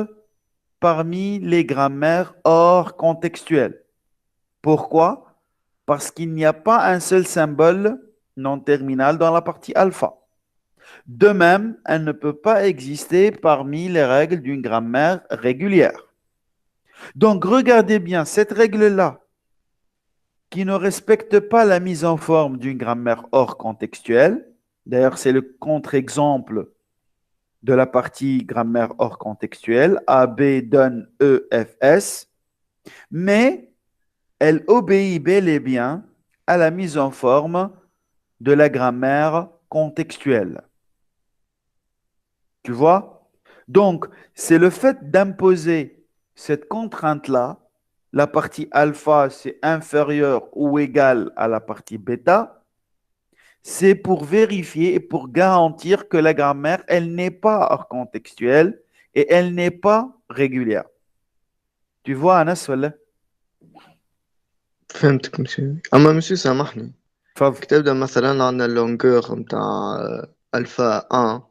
parmi les grammaires hors contextuelles. Pourquoi? Parce qu'il n'y a pas un seul symbole non terminal dans la partie alpha. De même, elle ne peut pas exister parmi les règles d'une grammaire régulière. Donc, regardez bien, cette règle-là, qui ne respecte pas la mise en forme d'une grammaire hors contextuelle, d'ailleurs, c'est le contre-exemple de la partie grammaire hors contextuelle, AB donne EFS, mais elle obéit bel et bien à la mise en forme de la grammaire contextuelle. Tu vois? Donc, c'est le fait d'imposer cette contrainte-là, la partie alpha, c'est inférieur ou égal à la partie bêta, c'est pour vérifier et pour garantir que la grammaire, elle n'est pas hors contextuelle et elle n'est pas régulière. Tu vois, Anas, ولا؟ فهمتك مسيو. اما مسيو سامحني، تفضل. كي تبدا مثلا عندنا اللونغور نتاع الفا 1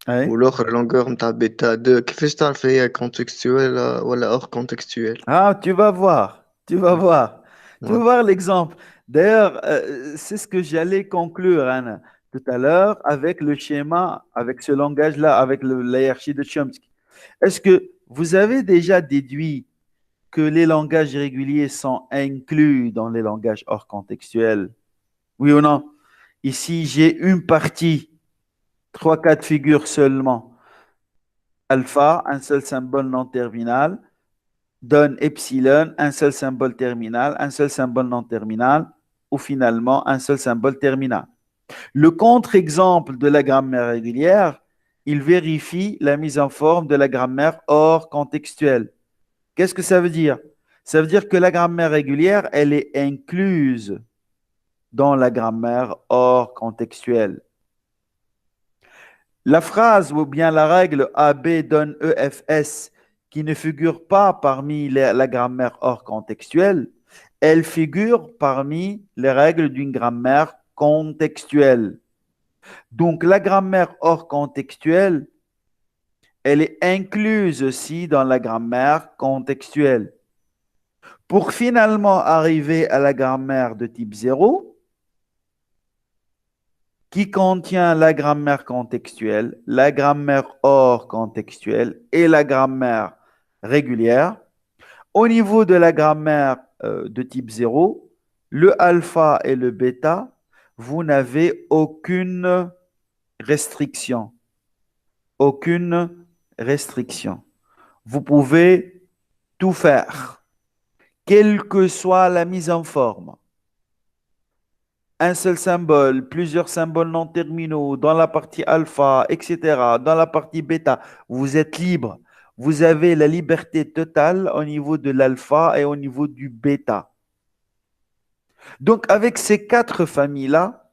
Oui. والاخر اللونغور نتاع بيتا 2، كيفاش تعرف هي كونتكستويل ولا اور كونتكستويل؟ Ah, tu vas voir, tu vas voir. Tu vas voir l'exemple. D'ailleurs, c'est ce que j'allais conclure, Anna, tout à l'heure, avec le schéma, avec ce langage-là, avec la hiérarchie de Chomsky. Est-ce que vous avez déjà déduit que les langages réguliers sont inclus dans les langages hors contextuels? Oui ou non? Ici, j'ai une partie, 3 cas de figure seulement. Alpha, un seul symbole non terminal. Donne epsilon, un seul symbole terminal, un seul symbole non terminal, ou finalement un seul symbole terminal. Le contre-exemple de la grammaire régulière, il vérifie la mise en forme de la grammaire hors contextuelle. Qu'est-ce que ça veut dire? Ça veut dire que la grammaire régulière, elle est incluse dans la grammaire hors contextuelle. La phrase ou bien la règle AB donne EFS qui ne figure pas parmi la grammaire hors contextuelle, elle figure parmi les règles d'une grammaire contextuelle. Donc la grammaire hors contextuelle, elle est incluse aussi dans la grammaire contextuelle. Pour finalement arriver à la grammaire de type 0, qui contient la grammaire contextuelle, la grammaire hors contextuelle et la grammaire régulière. Au niveau de la grammaire de type 0, le alpha et le bêta, vous n'avez aucune restriction. Aucune restriction. Vous pouvez tout faire, quelle que soit la mise en forme. Un seul symbole, plusieurs symboles non terminaux dans la partie alpha, etc., dans la partie bêta, vous êtes libre. Vous avez la liberté totale au niveau de l'alpha et au niveau du bêta. Donc, avec ces 4 familles-là,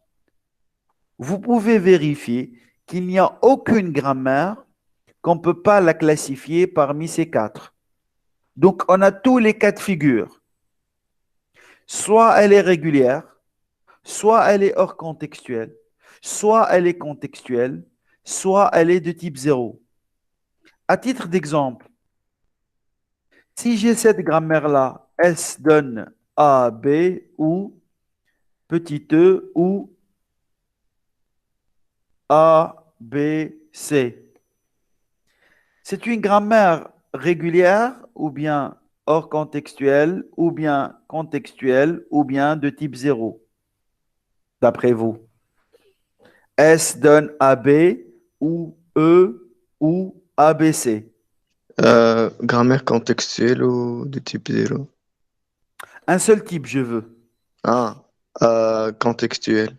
vous pouvez vérifier qu'il n'y a aucune grammaire qu'on ne peut pas la classifier parmi ces 4. Donc, on a tous les 4 figures. Soit elle est régulière, soit elle est hors contextuelle, soit elle est contextuelle, soit elle est de type 0. À titre d'exemple, si j'ai cette grammaire-là, S donne A, B ou petit e ou A, B, C. C'est une grammaire régulière ou bien hors contextuelle ou bien contextuelle ou bien de type 0, d'après vous. S donne AB ou E ou ABC. Grammaire contextuelle ou de type 0. Un seul type, je veux. Ah, Contextuel.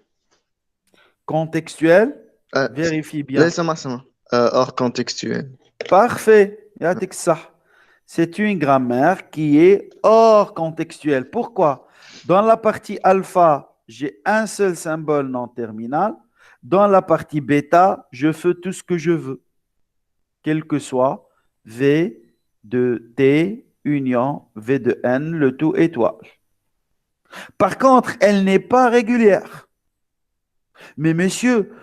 Contextuel, Euh, vérifie bien. laisse-moi ça. Hors contextuel. Parfait. Yatik sah. C'est une grammaire qui est hors contextuelle. Pourquoi? Dans la partie alpha, j'ai un seul symbole non terminal. Dans la partie bêta, je fais tout ce que je veux, quel que soit V de T, union, V de N, le tout étoile. Par contre, elle n'est pas régulière. Mais monsieur,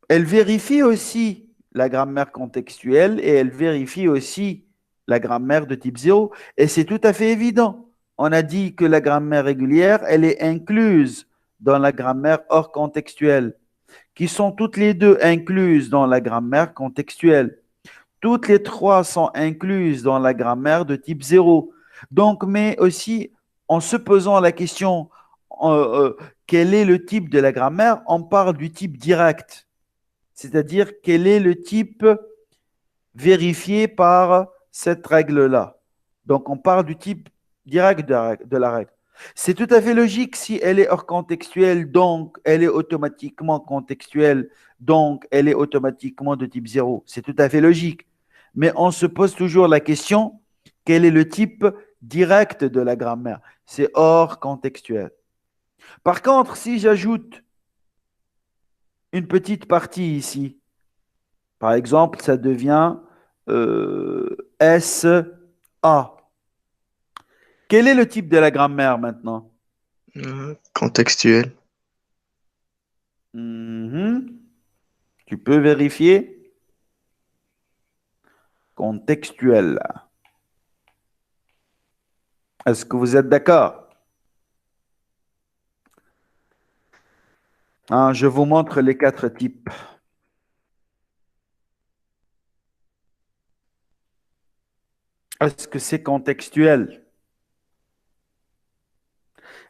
elle vérifie aussi la grammaire contextuelle et elle vérifie aussi la grammaire de type 0. Et c'est tout à fait évident. On a dit que la grammaire régulière, elle est incluse dans la grammaire hors contextuelle, qui sont toutes les deux incluses dans la grammaire contextuelle. Toutes les trois sont incluses dans la grammaire de type 0. Donc, mais aussi, en se posant la question, quel est le type de la grammaire, on parle du type direct. C'est-à-dire, quel est le type vérifié par cette règle-là. Donc, on parle du type direct de la règle. C'est tout à fait logique si elle est hors contextuelle, donc elle est automatiquement contextuelle, donc elle est automatiquement de type 0. C'est tout à fait logique. Mais on se pose toujours la question, quel est le type direct de la grammaire? C'est hors contextuel. Par contre, si j'ajoute une petite partie ici, par exemple, ça devient SA. Quel est le type de la grammaire maintenant? Contextuel. Tu peux vérifier. Contextuel. Est-ce que vous êtes d'accord? Hein, je vous montre les 4 types. Est-ce que c'est contextuel?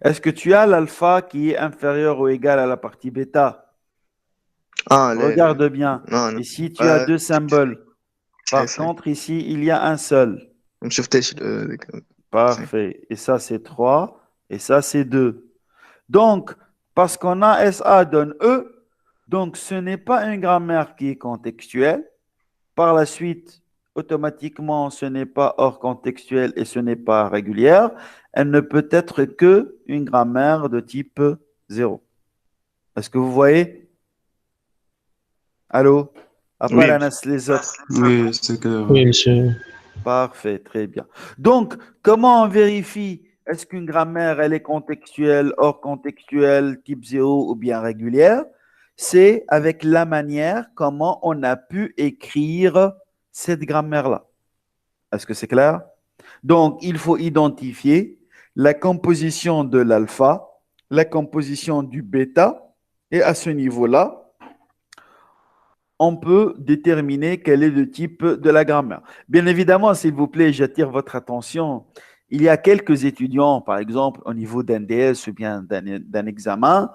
Est-ce que tu as l'alpha qui est inférieur ou égal à la partie bêta? Regarde bien. Non, non. Ici, tu as 2 symboles. Par C'est- contre, ici, il y a un seul. ما شفتش Parfait. Et ça, c'est 3. Et ça, c'est 2. Donc, parce qu'on a SA donne E, donc ce n'est pas une grammaire qui est contextuelle. Par la suite, automatiquement, ce n'est pas hors contextuel et ce n'est pas régulière. Elle ne peut être que une grammaire de type 0. Est-ce que vous voyez? Allô? À part Oui. les autres. Oui, c'est clair. Oui, monsieur. Parfait, très bien. Donc, comment on vérifie est-ce qu'une grammaire, elle est contextuelle, hors contextuelle, type 0 ou bien régulière? C'est avec la manière comment on a pu écrire cette grammaire-là. Est-ce que c'est clair? Donc, il faut identifier la composition de l'alpha, la composition du bêta, et à ce niveau-là, on peut déterminer quel est le type de la grammaire. Bien évidemment, s'il vous plaît, j'attire votre attention. Il y a quelques étudiants, par exemple, au niveau d'un DS ou bien d'un examen,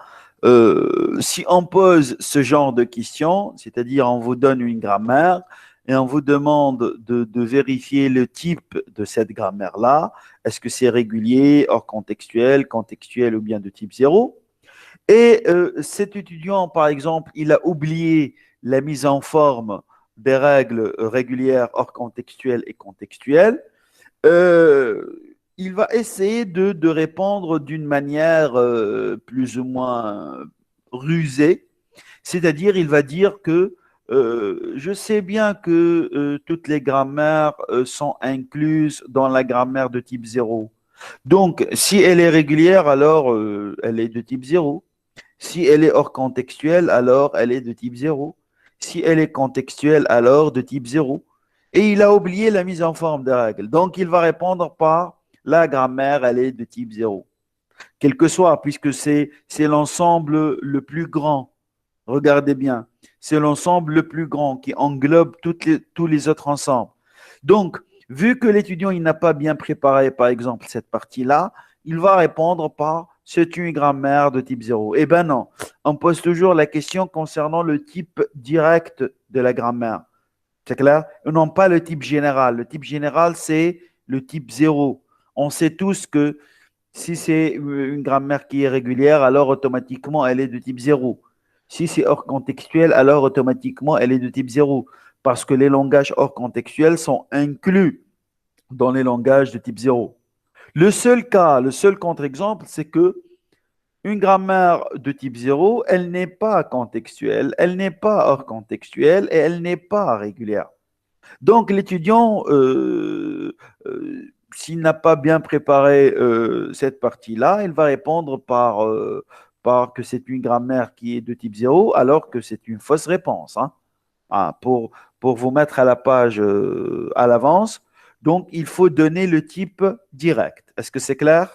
si on pose ce genre de questions, c'est-à-dire on vous donne une grammaire et on vous demande de vérifier le type de cette grammaire-là, est-ce que c'est régulier, hors contextuel, contextuel ou bien de type 0? Et cet étudiant, par exemple, il a oublié la mise en forme des règles régulières hors contextuelles et contextuelles. Il va essayer de répondre d'une manière plus ou moins rusée, c'est-à-dire il va dire que je sais bien que toutes les grammaires sont incluses dans la grammaire de type 0. Donc, si elle est régulière, alors elle est de type 0. Si elle est hors contextuelle, alors elle est de type 0. Si elle est contextuelle, alors de type 0. Et il a oublié la mise en forme des règles. Donc, il va répondre par la grammaire, elle est de type 0. Quel que soit, puisque c'est l'ensemble le plus grand. Regardez bien. C'est l'ensemble le plus grand qui englobe tous les autres ensembles. Donc, vu que l'étudiant il n'a pas bien préparé, par exemple, cette partie-là, il va répondre par c'est une grammaire de type 0. Eh bien non, on pose toujours la question concernant le type direct de la grammaire. C'est clair? Et non pas le type général. Le type général, c'est le type 0. On sait tous que Si c'est une grammaire qui est régulière, alors automatiquement, elle est de type 0. Si c'est hors contextuel, alors automatiquement, elle est de type 0. Parce que les langages hors contextuels sont inclus dans les langages de type 0. Le seul contre-exemple, c'est que une grammaire de type 0, elle n'est pas contextuelle, elle n'est pas hors contextuelle et elle n'est pas régulière. Donc, l'étudiant, s'il n'a pas bien préparé cette partie-là, il va répondre par que c'est une grammaire qui est de type 0, alors que c'est une fausse réponse. Hein. Ah, pour vous mettre à la page à l'avance, donc il faut donner le type direct. Est-ce que c'est clair?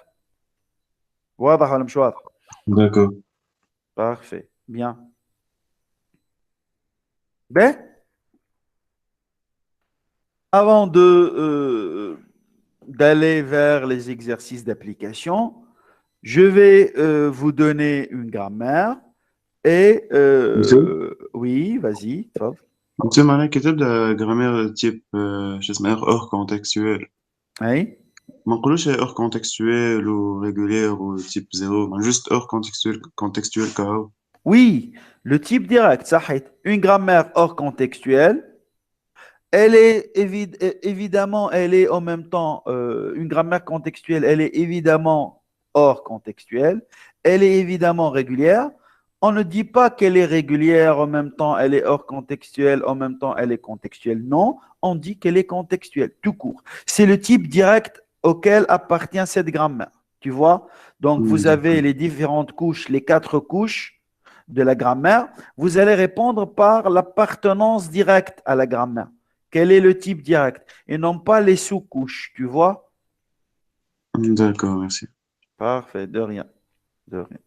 واضح ولا مش واضح؟ D'accord. Parfait. Bien. Ben, avant d'aller vers les exercices d'application, je vais vous donner une grammaire et oui, vas-y, Fab. Tu معناه كتب لها grammaire type شو اسمه hors contextuel. Oui. ما نقولوش هي hors contextuel ou régulière ou type 0, mais juste hors contextuel كهو. Oui, le type direct, ça une grammaire hors contextuelle. Elle est évidemment, elle est en même temps une grammaire contextuelle, elle est évidemment hors contextuelle, elle est évidemment régulière. On ne dit pas qu'elle est régulière en même temps, elle est hors contextuelle, en même temps, elle est contextuelle. Non, on dit qu'elle est contextuelle, tout court. C'est le type direct auquel appartient cette grammaire. Tu vois? Donc, vous avez les différentes couches, les 4 couches de la grammaire. Vous allez répondre par l'appartenance directe à la grammaire. Quel est le type direct? Et non pas les sous-couches, tu vois? D'accord, merci. Parfait, de rien. De rien.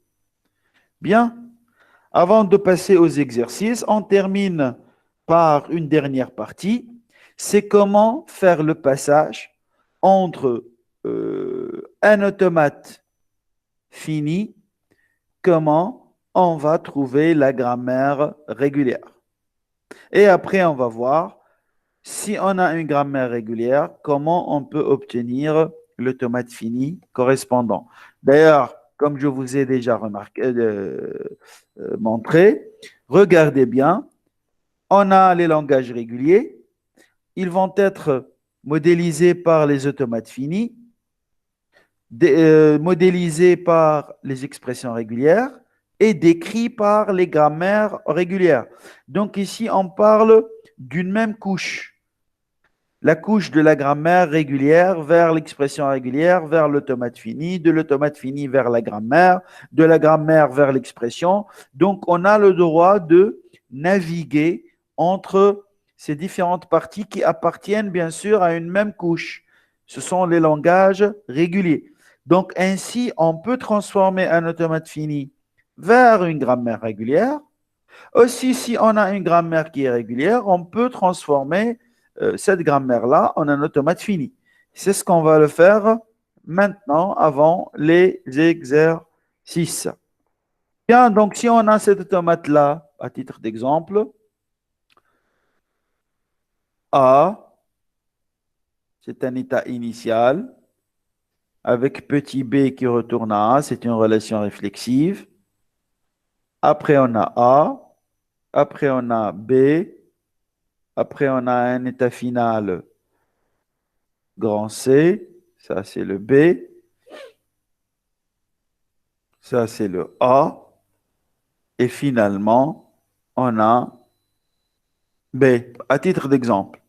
Bien. Avant de passer aux exercices, on termine par une dernière partie. C'est comment faire le passage entre un automate fini, comment on va trouver la grammaire régulière. Et après, on va voir si on a une grammaire régulière, comment on peut obtenir l'automate fini correspondant. D'ailleurs, comme je vous ai déjà montré, regardez bien, on a les langages réguliers, ils vont être modélisés par les automates finis, modélisés par les expressions régulières et décrits par les grammaires régulières. Donc ici, on parle d'une même couche. La couche de la grammaire régulière vers l'expression régulière, vers l'automate fini, de l'automate fini vers la grammaire, de la grammaire vers l'expression. Donc, on a le droit de naviguer entre ces différentes parties qui appartiennent bien sûr à une même couche. Ce sont les langages réguliers. Donc, ainsi, on peut transformer un automate fini vers une grammaire régulière. Aussi, si on a une grammaire qui est régulière, on peut transformer cette grammaire-là en un automate fini. C'est ce qu'on va le faire maintenant avant les exercices. Bien, donc si on a cet automate-là, à titre d'exemple, A, c'est un état initial, avec petit b qui retourne à A, c'est une relation réflexive. Après, on a A, après, on a B, après, on a un état final grand C, ça c'est le B, ça c'est le A, et finalement, on a B, à titre d'exemple.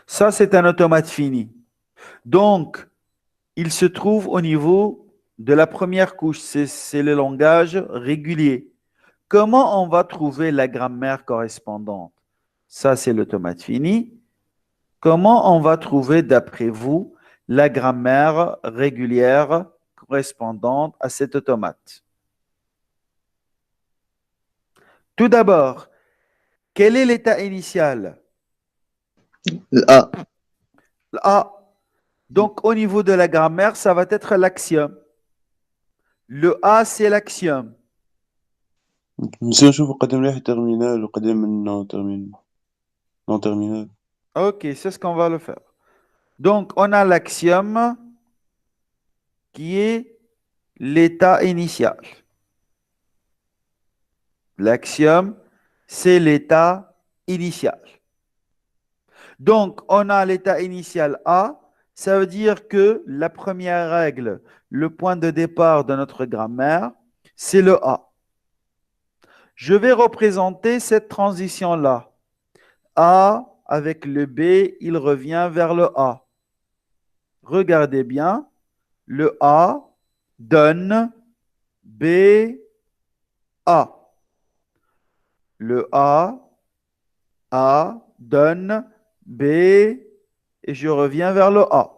Ça c'est un automate fini. Donc, il se trouve au niveau de la première couche, c'est le langage régulier. Comment on va trouver la grammaire correspondante? Ça c'est l'automate fini. Comment on va trouver, d'après vous, la grammaire régulière correspondante à cet automate? Tout d'abord, quel est l'état initial? A. A. Donc, au niveau de la grammaire, ça va être l'axiome. Le A, c'est l'axiome. نصير نشوف قدم ليه terminal وقدم من non terminal. Ok, c'est ce qu'on va le faire. Donc, on a l'axiome qui est l'état initial. L'axiome, c'est l'état initial. Donc, on a l'état initial A. Ça veut dire que la première règle, le point de départ de notre grammaire, c'est le A. Je vais représenter cette transition-là. A avec le B, il revient vers le A. Regardez bien, le A donne B, A. Le A donne B, et je reviens vers le A.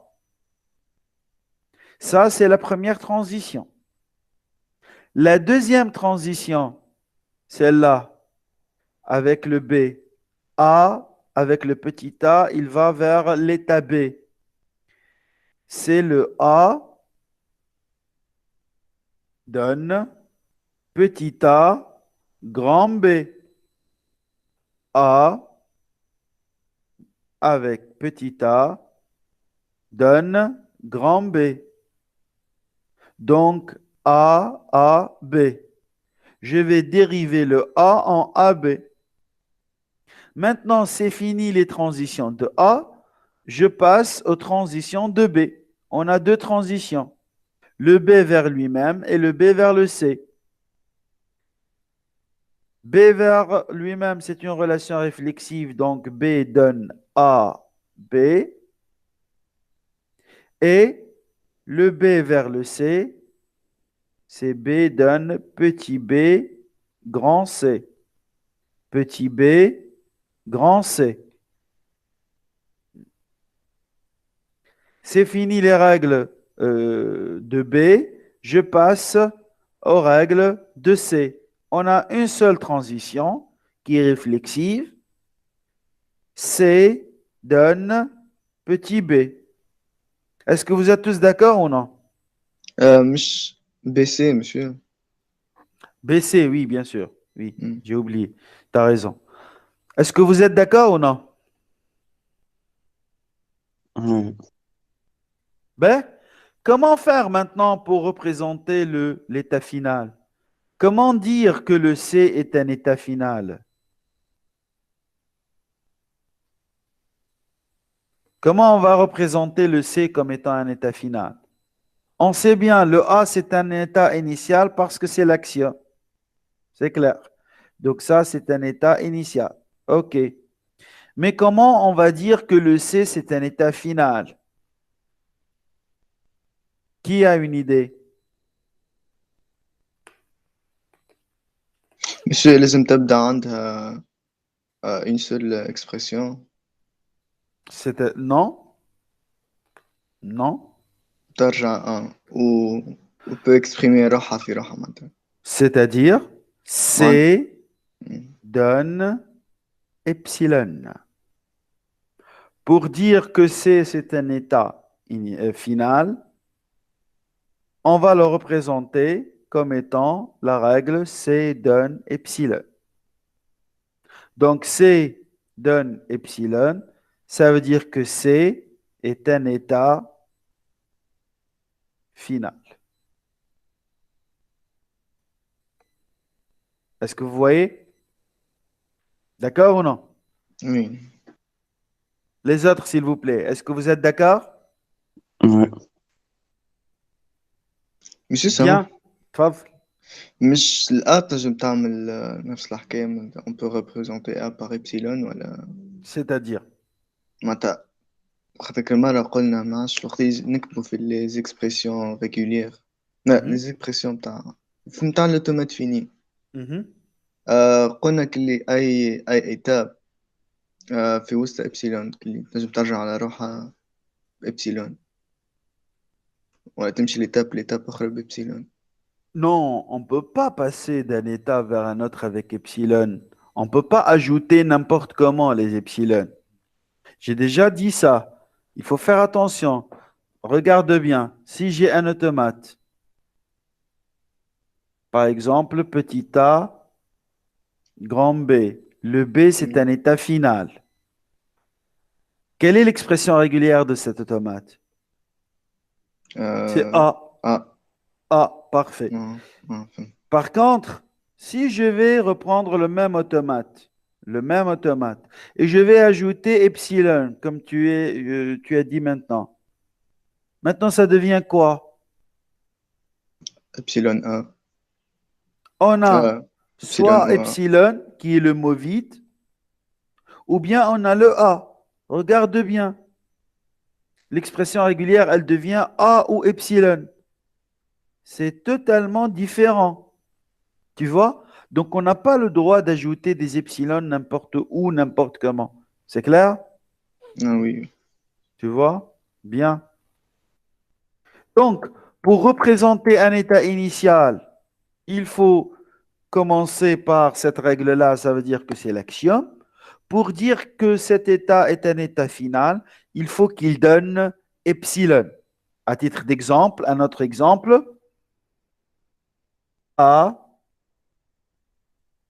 Ça, c'est la première transition. La deuxième transition, celle-là, avec le B, A, avec le petit a, il va vers l'état B. C'est le A donne petit a, grand B. A avec petit a donne grand B. Donc, A, B. Je vais dériver le A en AB. Maintenant, c'est fini les transitions de A. Je passe aux transitions de B. On a deux transitions. Le B vers lui-même et le B vers le C. B vers lui-même, c'est une relation réflexive. Donc, B donne A, B. Et le B vers le C, c'est B donne petit b, grand C. Petit b, grand C. C'est fini les règles de B. Je passe aux règles de C. On a une seule transition qui est réflexive. C donne petit b. Est-ce que vous êtes tous d'accord ou non? مش BC, monsieur. BC, oui, bien sûr. Oui, Hmm. j'ai oublié. Tu as raison. Est-ce que vous êtes d'accord ou non? Ouais. Ben, comment faire maintenant pour représenter l'état final? Comment dire que le C est un état final? Comment on va représenter le C comme étant un état final? On sait bien, le A, c'est un état initial parce que c'est l'axiome. C'est clair. Donc ça, c'est un état initial. OK. Mais comment on va dire que le C, c'est un état final? Qui a une idée? monsieur لازم تبدأ عندها une seule expression. Non? Non? ترجع و peut exprimer راحة في راحة معناتها. C'est-à-dire, C Hmm. donne epsilon. Pour dire que C, c'est un état final, on va le représenter comme étant la règle C donne epsilon. Donc, C donne epsilon, ça veut dire que C est un état final. Est-ce que vous voyez? D'accord ou non? Oui. Les autres, s'il vous plaît, est-ce que vous êtes d'accord? Ouais. monsieur ça Bien. تفضل. مش الA تنجم تعمل نفس الحكاية on peut représenter A par epsilon ولا C'est-à-dire, معناتها خاطر كل مرة قلنا ما عادش وقت نكتبوا في les expressions régulières لا Mhm. les expressions متاع l'automate fini Mhm. قلنا كلي أي إتاب في وسط إبسيلون كلي تنجم ترجع على روحها بإبسيلون ولا تمشي لإتاب أخرى بإبسيلون. Non, on ne peut pas passer d'un état vers un autre avec epsilon. On ne peut pas ajouter n'importe comment les epsilon. J'ai déjà dit ça. Il faut faire attention. Regarde bien. Si j'ai un automate, par exemple, petit a, grand B. Le B, c'est un état final. Quelle est l'expression régulière de cet automate? C'est A. A. A, parfait. فهمت. Par contre, si je vais reprendre le même automate, et je vais ajouter epsilon, comme tu as dit maintenant. Maintenant, ça devient quoi? إبسيلون A. On a إبسيلون soit أو A. epsilon, qui est le mot vide, ou bien on a le A. Regarde bien. L'expression régulière, elle devient A ou epsilon. C'est totalement différent. Tu vois? Donc, on n'a pas le droit d'ajouter des epsilon n'importe où, n'importe comment. C'est clair? Ah oui. Tu vois? Bien. Donc, pour représenter un état initial, il faut commencer par cette règle-là, ça veut dire que c'est l'axiome. Pour dire que cet état est un état final, il faut qu'il donne epsilon. À titre d'exemple, un autre exemple, A,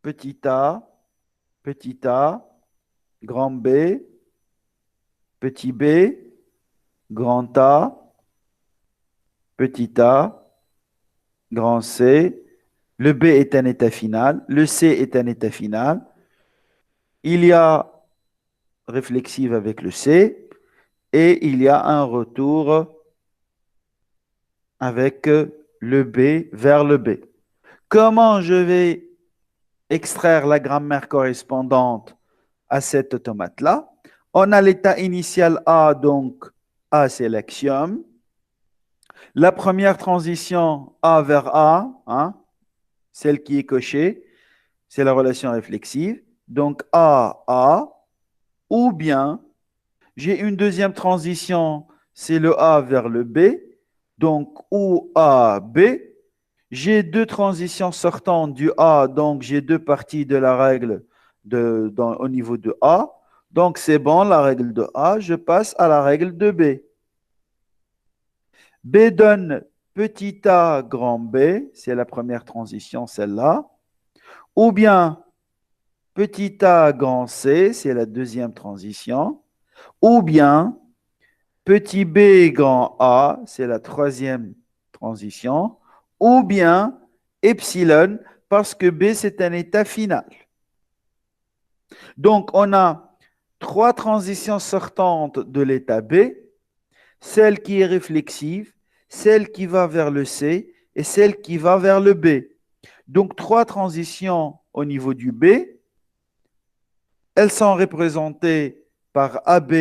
petit a, grand B, petit b, grand A, petit a, grand C. Le B est un état final, le C est un état final. Il y a réflexive avec le C et il y a un retour avec le B vers le B. Comment je vais extraire la grammaire correspondante à cet automate-là? On a l'état initial A, donc A c'est l'axiome. La première transition A vers A, hein, celle qui est cochée, c'est la relation réflexive. Donc A, ou bien j'ai une deuxième transition, c'est le A vers le B. Donc ou A, B. J'ai deux transitions sortant du A, donc j'ai deux parties de la règle au niveau de A. Donc c'est bon, la règle de A, je passe à la règle de B. B donne petit a, grand B, c'est la première transition, celle-là. Ou bien petit a, grand C, c'est la deuxième transition. Ou bien petit b, grand A, c'est la troisième transition. Ou bien epsilon, parce que B, c'est un état final. Donc, on a trois transitions sortantes de l'état B, celle qui est réflexive, celle qui va vers le C et celle qui va vers le B. Donc, trois transitions au niveau du B. Elles sont représentées par AB,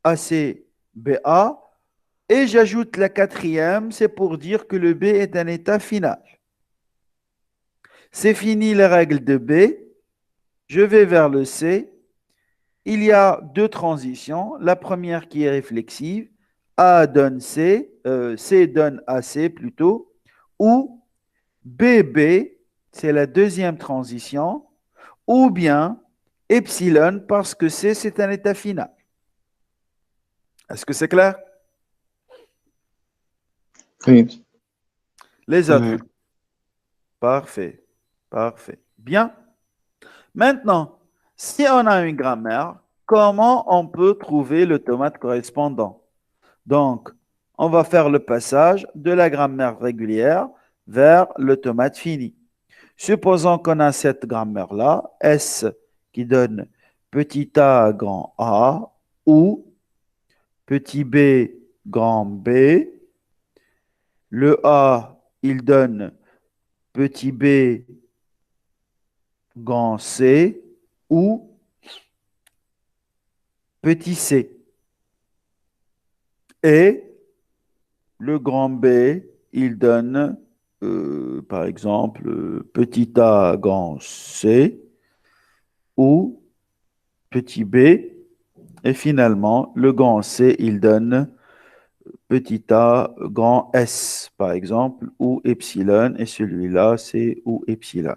AC, BA. Et j'ajoute la quatrième, c'est pour dire que le B est un état final. C'est fini les règles de B. Je vais vers le C. Il y a deux transitions. La première qui est réflexive. A donne C, C donne AC plutôt. Ou BB, c'est la deuxième transition. Ou bien epsilon, parce que C, c'est un état final. Est-ce que c'est clair? فهمت. Les autres. Parfait. Parfait. Bien. Maintenant, si on a une grammaire, comment on peut trouver le tomate correspondant? Donc, on va faire le passage de la grammaire régulière vers le tomate fini. Supposons qu'on a cette grammaire-là, S qui donne petit a grand A ou petit b grand B. Le A, il donne petit b grand C ou petit c. Et le grand B, il donne, par exemple, petit a grand C ou petit b. Et finalement, le grand C, il donne petit a grand S, par exemple, ou epsilon. Et celui-là, c'est ou epsilon.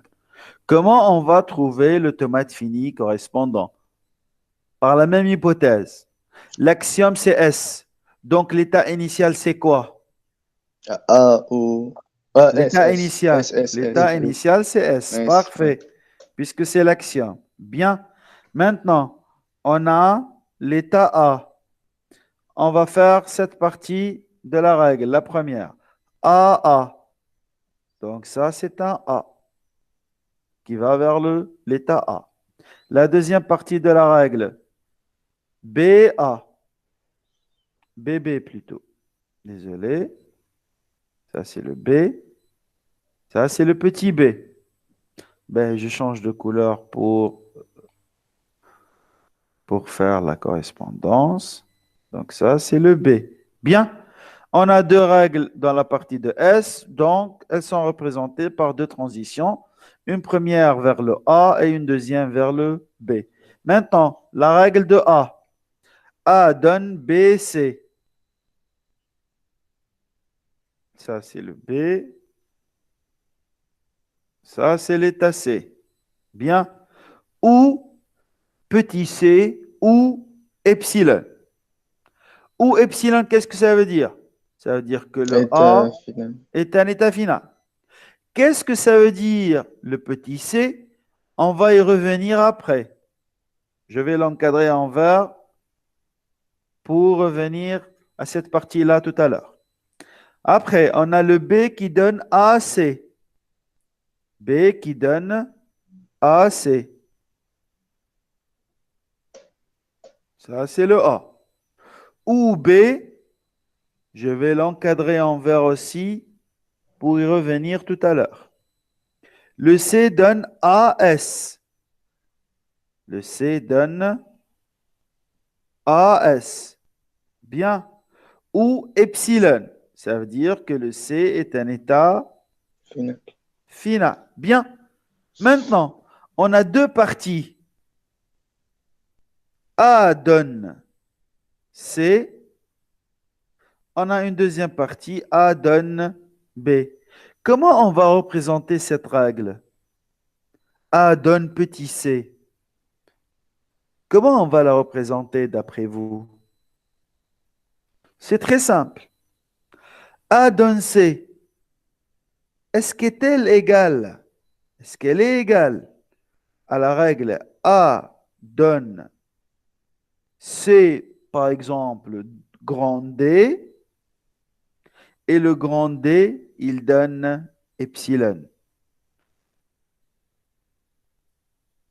Comment on va trouver le tomate fini correspondant? Par la même hypothèse. L'axiome, c'est S. Donc, l'état initial, c'est quoi? A ou S L'état S initial. S S L'état S. initial, c'est S. S. Parfait. Puisque c'est l'axiome. Bien. Maintenant, on a l'état A. On va faire cette partie de la règle. La première. A. Donc ça, c'est un A qui va vers l'état A. La deuxième partie de la règle, BA, BB plutôt. Désolé. Ça, c'est le B. Ça, c'est le petit B. Ben, je change de couleur pour faire la correspondance. Donc ça, c'est le B. Bien. On a deux règles dans la partie de S, donc elles sont représentées par deux transitions. Une première vers le A et une deuxième vers le B. Maintenant, la règle de A. A donne B, C. Ça, c'est le B. Ça, c'est l'état C. Bien. Ou petit c ou epsilon. Ou epsilon, qu'est-ce que ça veut dire? Ça veut dire que le A final. est un état final. Qu'est-ce que ça veut dire le petit c? On va y revenir après. Je vais l'encadrer en vert pour revenir à cette partie-là tout à l'heure. Après, on a le B qui donne AC. B qui donne AC. Ça, c'est le A. Ou B, je vais l'encadrer en vert aussi pour y revenir tout à l'heure. Le C donne AS. Le C donne AS. Bien. Ou epsilon. Ça veut dire que le C est un état Final. final. Bien. Maintenant, on a deux parties. A donne C. On a une deuxième partie. A donne B. Comment on va représenter cette règle? A donne petit c. Comment on va la représenter d'après vous? C'est très simple. A donne c. Est-ce qu'elle est égale? Est-ce qu'elle est égale à la règle A donne C, par exemple, grand D, et le grand D, il donne epsilon.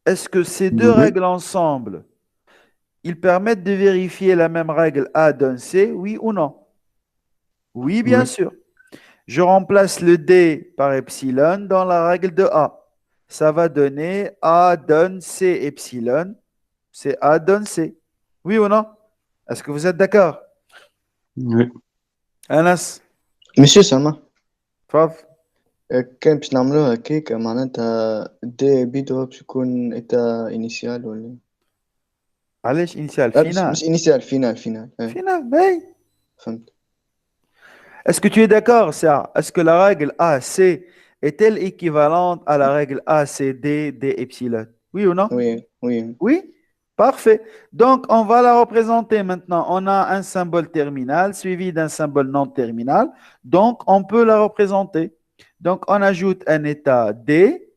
Est-ce que ces deux Oui. règles ensemble, ils permettent de vérifier la même règle A donne C, oui ou non? Oui, bien Oui. sûr. Je remplace le D par epsilon dans la règle de A. Ça va donner A donne C epsilon. C'est A donne C. Oui ou non? Est-ce que vous êtes d'accord? Oui. Anas, Monsieur Sama, Faf, كان باش نعملوها هكاكا معناتها دي بيدو باش يكون إتا إنيسيال ولا علاش initial مش final? إنيسيال فينال أي Final, oui. فهمت. Est-ce que tu es d'accord, ça? Est-ce que la règle AC est-elle équivalente à la règle ACD D epsilon? Oui ou non? وي وي Oui? Parfait. Donc, on va la représenter maintenant. On a un symbole terminal suivi d'un symbole non terminal. Donc, on peut la représenter. Donc, on ajoute un état D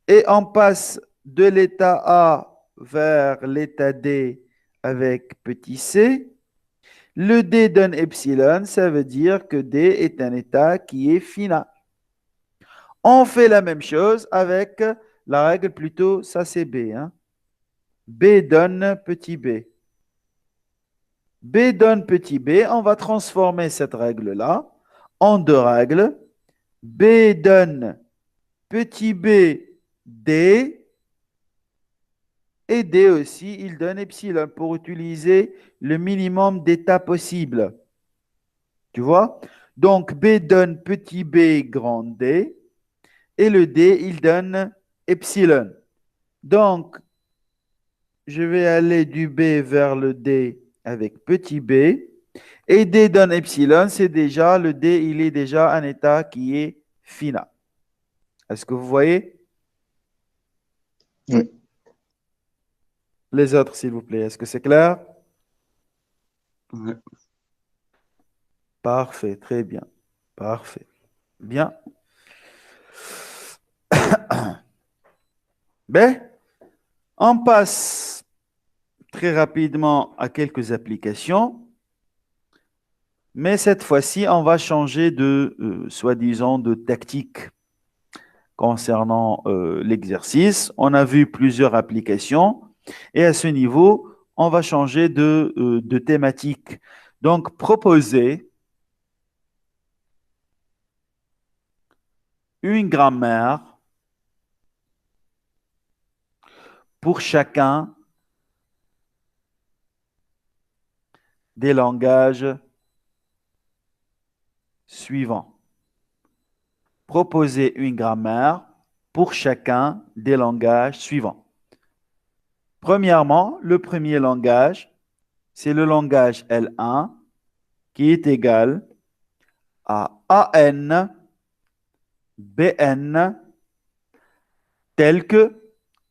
et on passe de l'état A vers l'état D avec petit c. Le D donne epsilon, ça veut dire que D est un état qui est final. On fait la même chose avec la règle plutôt, ça c'est B. Hein. B donne petit b. B donne petit b, on va transformer cette règle-là en deux règles. B donne petit b D et D aussi, il donne epsilon pour utiliser le minimum d'états possibles. Tu vois? Donc, B donne petit b grand D et le D, il donne epsilon. Donc, je vais aller du B vers le D avec petit b. Et D donne epsilon, c'est déjà, le D, il est déjà un état qui est final. Est-ce que vous voyez? Oui. Les autres, s'il vous plaît, est-ce que c'est clair? Oui. Parfait, très bien. Parfait. Bien. Ben, on passe très rapidement à quelques applications. Mais cette fois-ci, on va changer de, soi-disant, de tactique concernant l'exercice. On a vu plusieurs applications et à ce niveau, on va changer de thématique. Donc, proposer une grammaire pour chacun des langages suivants. Proposer une grammaire pour chacun des langages suivants. Premièrement, le premier langage, c'est le langage L1 qui est égal à AN, BN, tel que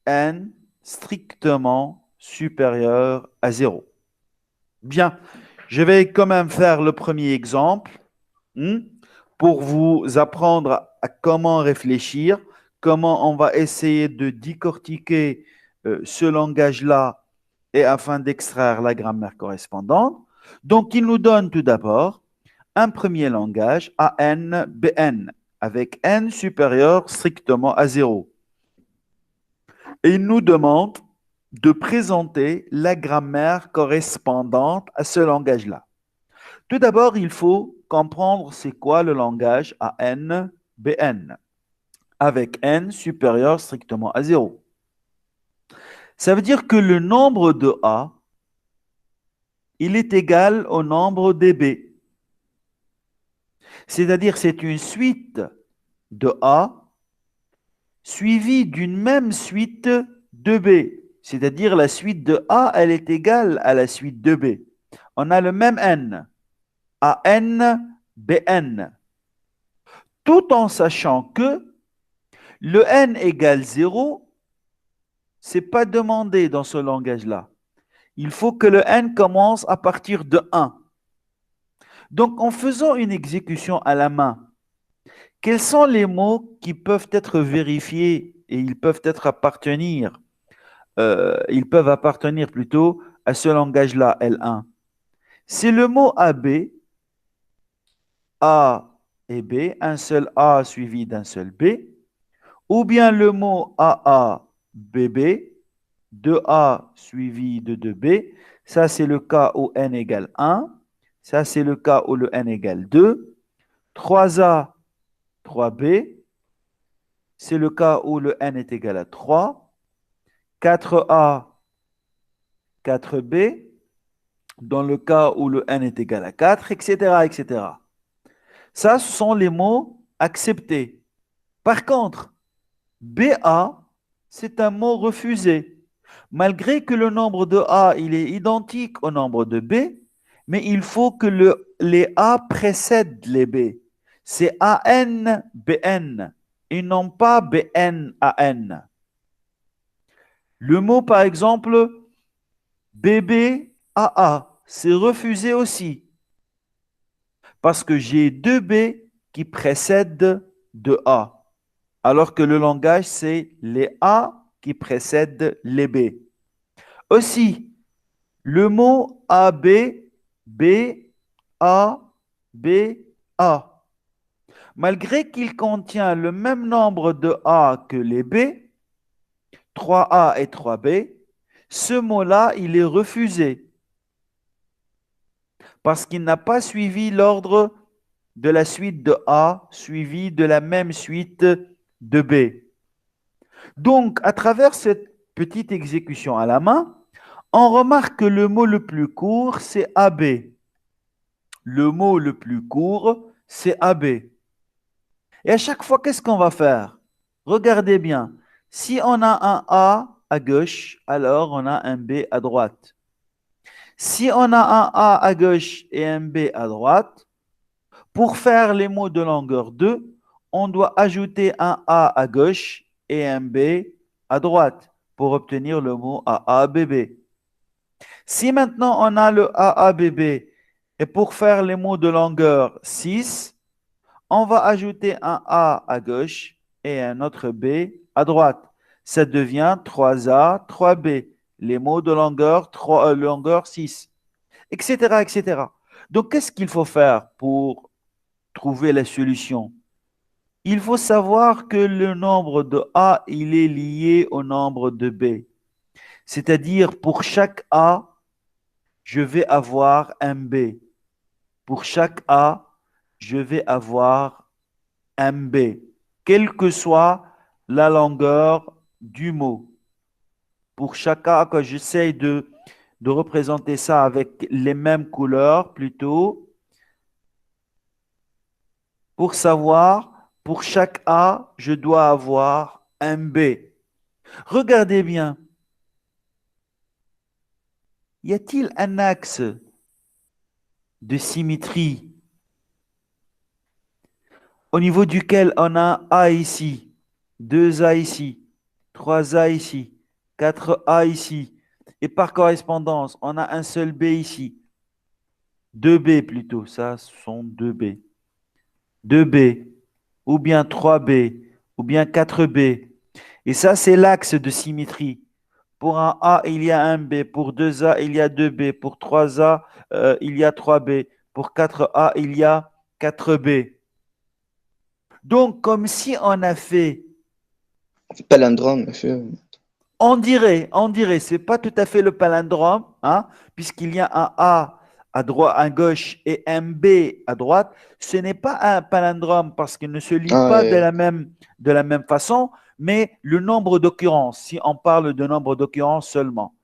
N strictement supérieur à 0. Bien, je vais quand même faire le premier exemple pour vous apprendre à comment réfléchir, comment on va essayer de décortiquer ce langage-là et afin d'extraire la grammaire correspondante. Donc, il nous donne tout d'abord un premier langage, AN, BN, avec N supérieur strictement à 0. Et il nous demande de présenter la grammaire correspondante à ce langage-là. Tout d'abord, il faut comprendre c'est quoi le langage AN, BN, avec N supérieur strictement à 0. Ça veut dire que le nombre de A, il est égal au nombre de B. C'est-à-dire c'est une suite de A suivie d'une même suite de B. C'est-à-dire la suite de A, elle est égale à la suite de B. On a le même N, AN, BN, tout en sachant que le N égale 0, ce n'est pas demandé dans ce langage-là. Il faut que le N commence à partir de 1. Donc, en faisant une exécution à la main, quels sont les mots qui peuvent être vérifiés et ils peuvent appartenir plutôt à ce langage-là, L1. C'est le mot AB, A et B, un seul A suivi d'un seul B, ou bien le mot AA, BB, 2A suivi de 2B. Ça, c'est le cas où n égale 1. Ça, c'est le cas où le n égale 2. 3A, 3B. C'est le cas où le n est égal à 3. 4A, 4B. Dans le cas où le n est égal à 4, etc., etc. Ça, ce sont les mots acceptés. Par contre, BA, c'est un mot refusé. Malgré que le nombre de A, il est identique au nombre de B, mais il faut que les A précèdent les B. C'est AN, BN, et non pas BN, AN. Le mot, par exemple, BB, AA, c'est refusé aussi. Parce que j'ai deux B qui précèdent de A. Alors que le langage, c'est les A qui précèdent les B. Aussi, le mot AB, B, A, B, A. Malgré qu'il contient le même nombre de A que les B, 3A et 3B, ce mot-là, il est refusé. Parce qu'il n'a pas suivi l'ordre de la suite de A, suivi de la même suite de B. Donc, à travers cette petite exécution à la main, on remarque que le mot le plus court, c'est AB. Le mot le plus court, c'est AB. Et à chaque fois, qu'est-ce qu'on va faire? Regardez bien. Si on a un A à gauche, alors on a un B à droite. Si on a un A à gauche et un B à droite, pour faire les mots de longueur 2, on doit ajouter un A à gauche et un B à droite pour obtenir le mot AABB. Si maintenant on a le AABB et pour faire les mots de longueur 6, on va ajouter un A à gauche et un autre B à droite. Ça devient 3A, 3B. Les mots de longueur 6, etc., etc. Donc, qu'est-ce qu'il faut faire pour trouver la solution? Il faut savoir que le nombre de A, il est lié au nombre de B. C'est-à-dire, pour chaque A, je vais avoir un B. Pour chaque A, je vais avoir un B, quelle que soit la longueur du mot. Pour chaque A, que j'essaye de représenter ça avec les mêmes couleurs plutôt, pour savoir, pour chaque A, je dois avoir un B. Regardez bien, y a-t-il un axe de symétrie au niveau duquel on a A ici, 2A ici, 3A ici, 4A ici, et par correspondance, on a un seul B ici, 2B plutôt, ça ce sont 2B, 2B, ou bien 3B, ou bien 4B, et ça c'est l'axe de symétrie. Pour un A, il y a un B, pour 2A, il y a 2B, pour 3A, il y a 3B, pour 4A, il y a 4B. Donc, comme si on a fait, palindrome, monsieur. on dirait, c'est pas tout à fait le palindrome, hein, puisqu'il y a un A à droite, à gauche et un B à droite. Ce n'est pas un palindrome parce qu'il ne se lit Ah, pas de la même façon, mais le nombre d'occurrences, si on parle de nombre d'occurrences seulement.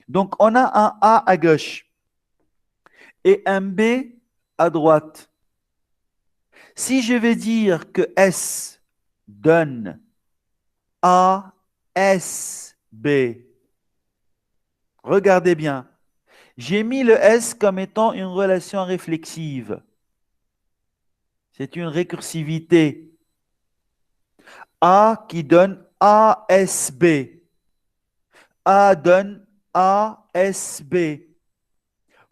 Donc, on a un A à gauche et un B à droite. Si je vais dire que S donne A, S, B, regardez bien. J'ai mis le S comme étant une relation réflexive. C'est une récursivité. A qui donne A, S, B. A donne A, S, B.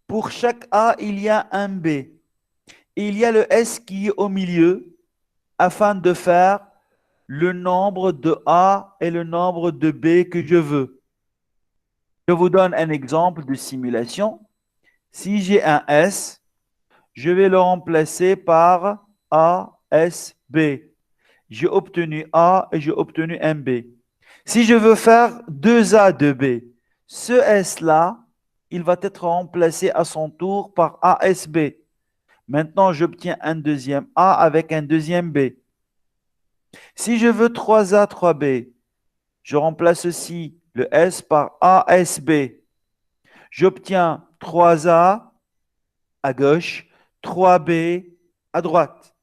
Pour chaque A, il y a un B. Il y a le S qui est au milieu afin de faire le nombre de A et le nombre de B que je veux. Je vous donne un exemple de simulation. Si j'ai un S, je vais le remplacer par A, S, B. J'ai obtenu A et j'ai obtenu un B. Si je veux faire 2A, 2B, ce S-là, il va être remplacé à son tour par ASB. Maintenant, j'obtiens un deuxième A avec un deuxième B. Si je veux 3A, 3B, je remplace aussi le S par ASB. J'obtiens 3A à gauche, 3B à droite.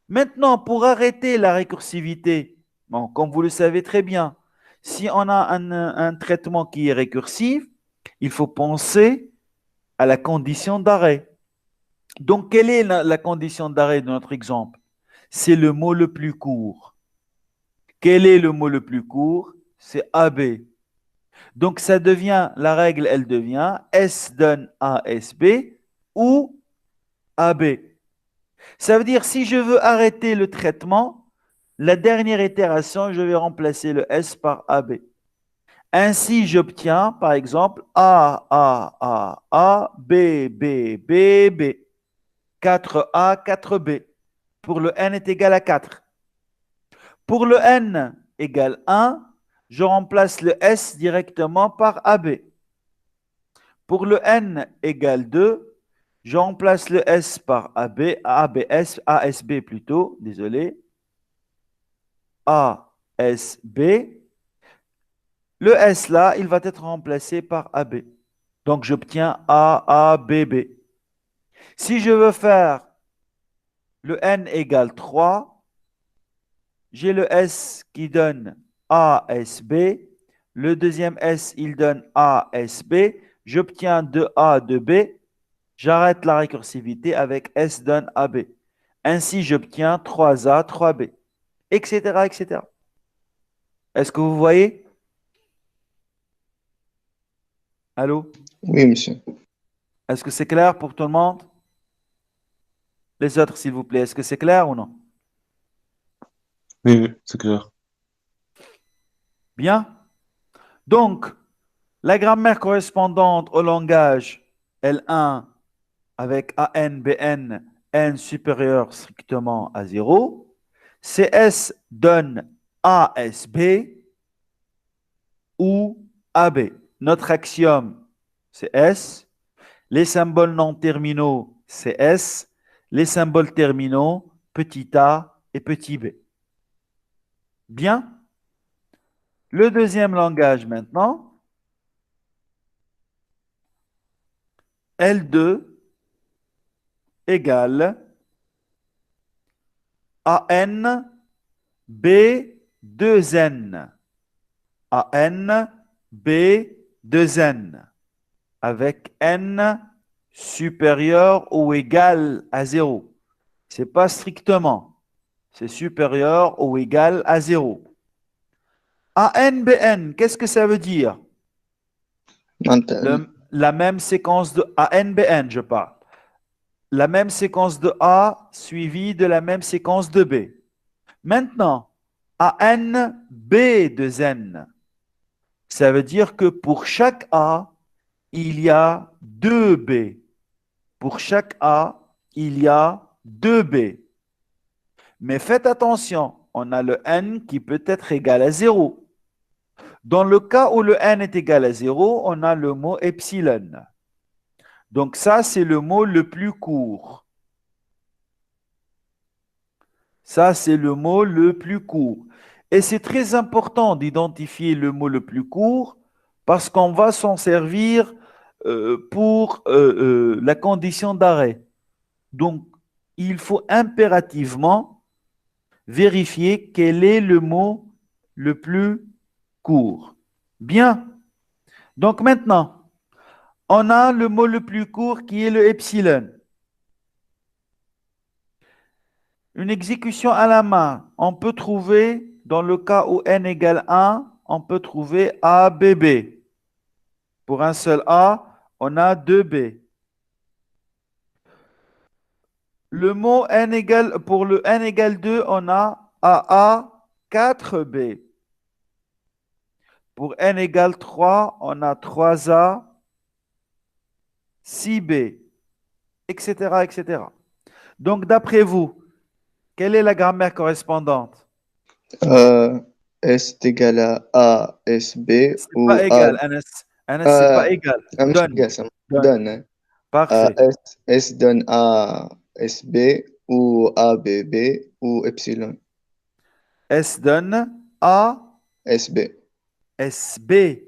Maintenant, pour arrêter la récursivité, bon, comme vous le savez très bien, si on a un traitement qui est récursif, il faut penser à la condition d'arrêt. Donc, quelle est la condition d'arrêt de notre exemple? C'est le mot le plus court. Quel est le mot le plus court? C'est AB. Donc, ça devient, la règle, elle devient S donne ASB ou AB. Ça veut dire, si je veux arrêter le traitement, la dernière itération, je vais remplacer le S par AB. Ainsi, j'obtiens, par exemple, A, B, B, B, B. 4A, 4B. Pour le n est égal à 4. Pour le n égale 1, je remplace le S directement par AB. Pour le n égale 2, je remplace le S par AB, ASB plutôt, désolé. ASB. Le S là, il va être remplacé par AB. Donc j'obtiens AABB. Si je veux faire le n égale 3, j'ai le S qui donne ASB. Le deuxième S, il donne ASB. J'obtiens 2A, 2B. J'arrête la récursivité avec S donne AB. Ainsi, j'obtiens 3A, 3B, etc., etc. Est-ce que vous voyez? Allô? Oui, monsieur. Est-ce que c'est clair pour tout le monde? Les autres, s'il vous plaît, est-ce que c'est clair ou non? Oui, oui, c'est clair. Bien. Donc, la grammaire correspondante au langage L1 avec AN, BN, N supérieur strictement à 0, CS donne ASB ou AB. Notre axiome, c'est S. Les symboles non terminaux, c'est S. Les symboles terminaux, petit a et petit b. Bien. Le deuxième langage maintenant, L2 égale AN B2N. AN B2N. Avec N supérieur ou égal à 0. Ce n'est pas strictement. C'est supérieur ou égal à 0. ANBN, qu'est-ce que ça veut dire? La même séquence de ANBN, je parle. La même séquence de A suivie de la même séquence de B. Maintenant, ANB de N, ça veut dire que pour chaque A, il y a 2 B. Pour chaque A, il y a 2 B. Mais faites attention, on a le N qui peut être égal à 0. Dans le cas où le N est égal à 0, on a le mot epsilon. Donc ça, c'est le mot le plus court. Ça, c'est le mot le plus court. Et c'est très important d'identifier le mot le plus court parce qu'on va s'en servir pour la condition d'arrêt. Donc, il faut impérativement vérifier quel est le mot le plus court. Bien. Donc maintenant, on a le mot le plus court qui est le epsilon. Une exécution à la main, on peut trouver, dans le cas où n égale 1, on peut trouver ABB. Pour un seul A, on a 2B. Le mot n égale, pour le n égale 2, on a AA 4B. Pour n égale 3, on a 3A 6B, etc., etc. Donc, d'après vous, quelle est la grammaire correspondante? S est égal à ASB C'est ou pas égal, Anas. Anas, c'est pas égal. مش Donne. قاسم. Donne. donne hein. Parfait. S donne ASB ou ABB ou epsilon. S donne A, SB. SB.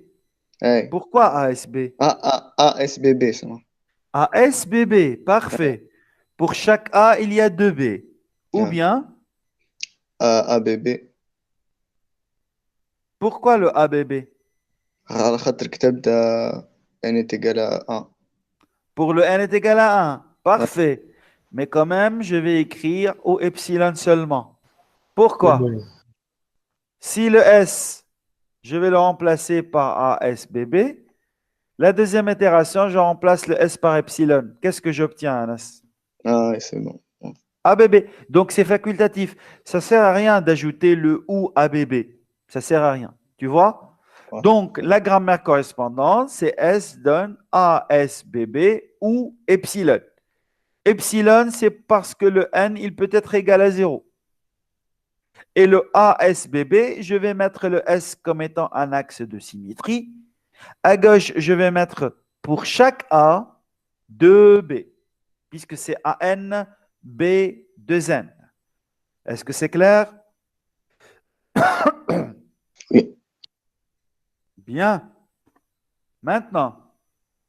Hey. Pourquoi ASB? ASBB, ça va. ASBB, parfait. Pour chaque A, il y a 2 B. Ou Ouais. bien, ABB. pourquoi le ABB? على خاطر كتبت n est égal à 1. Pour le n est égal à 1. Parfait. Mais quand même, je vais écrire au epsilon seulement. Pourquoi? Si le S, je vais le remplacer par ASBB, la deuxième itération, je remplace le S par epsilon. Qu'est-ce que j'obtiens, Anas? Ah, ouais, c'est bon. ABB. Donc, c'est facultatif. Ça ne sert à rien d'ajouter le ou ABB. Ça ne sert à rien. Tu vois? Ouais. Donc, la grammaire correspondante, c'est S donne ASBB ou epsilon. Epsilon, c'est parce que le N, il peut être égal à 0. Et le ASBB, je vais mettre le S comme étant un axe de symétrie. À gauche, je vais mettre pour chaque A 2B, puisque c'est AN, B, 2N. Est-ce que c'est clair? Oui. Bien. Maintenant,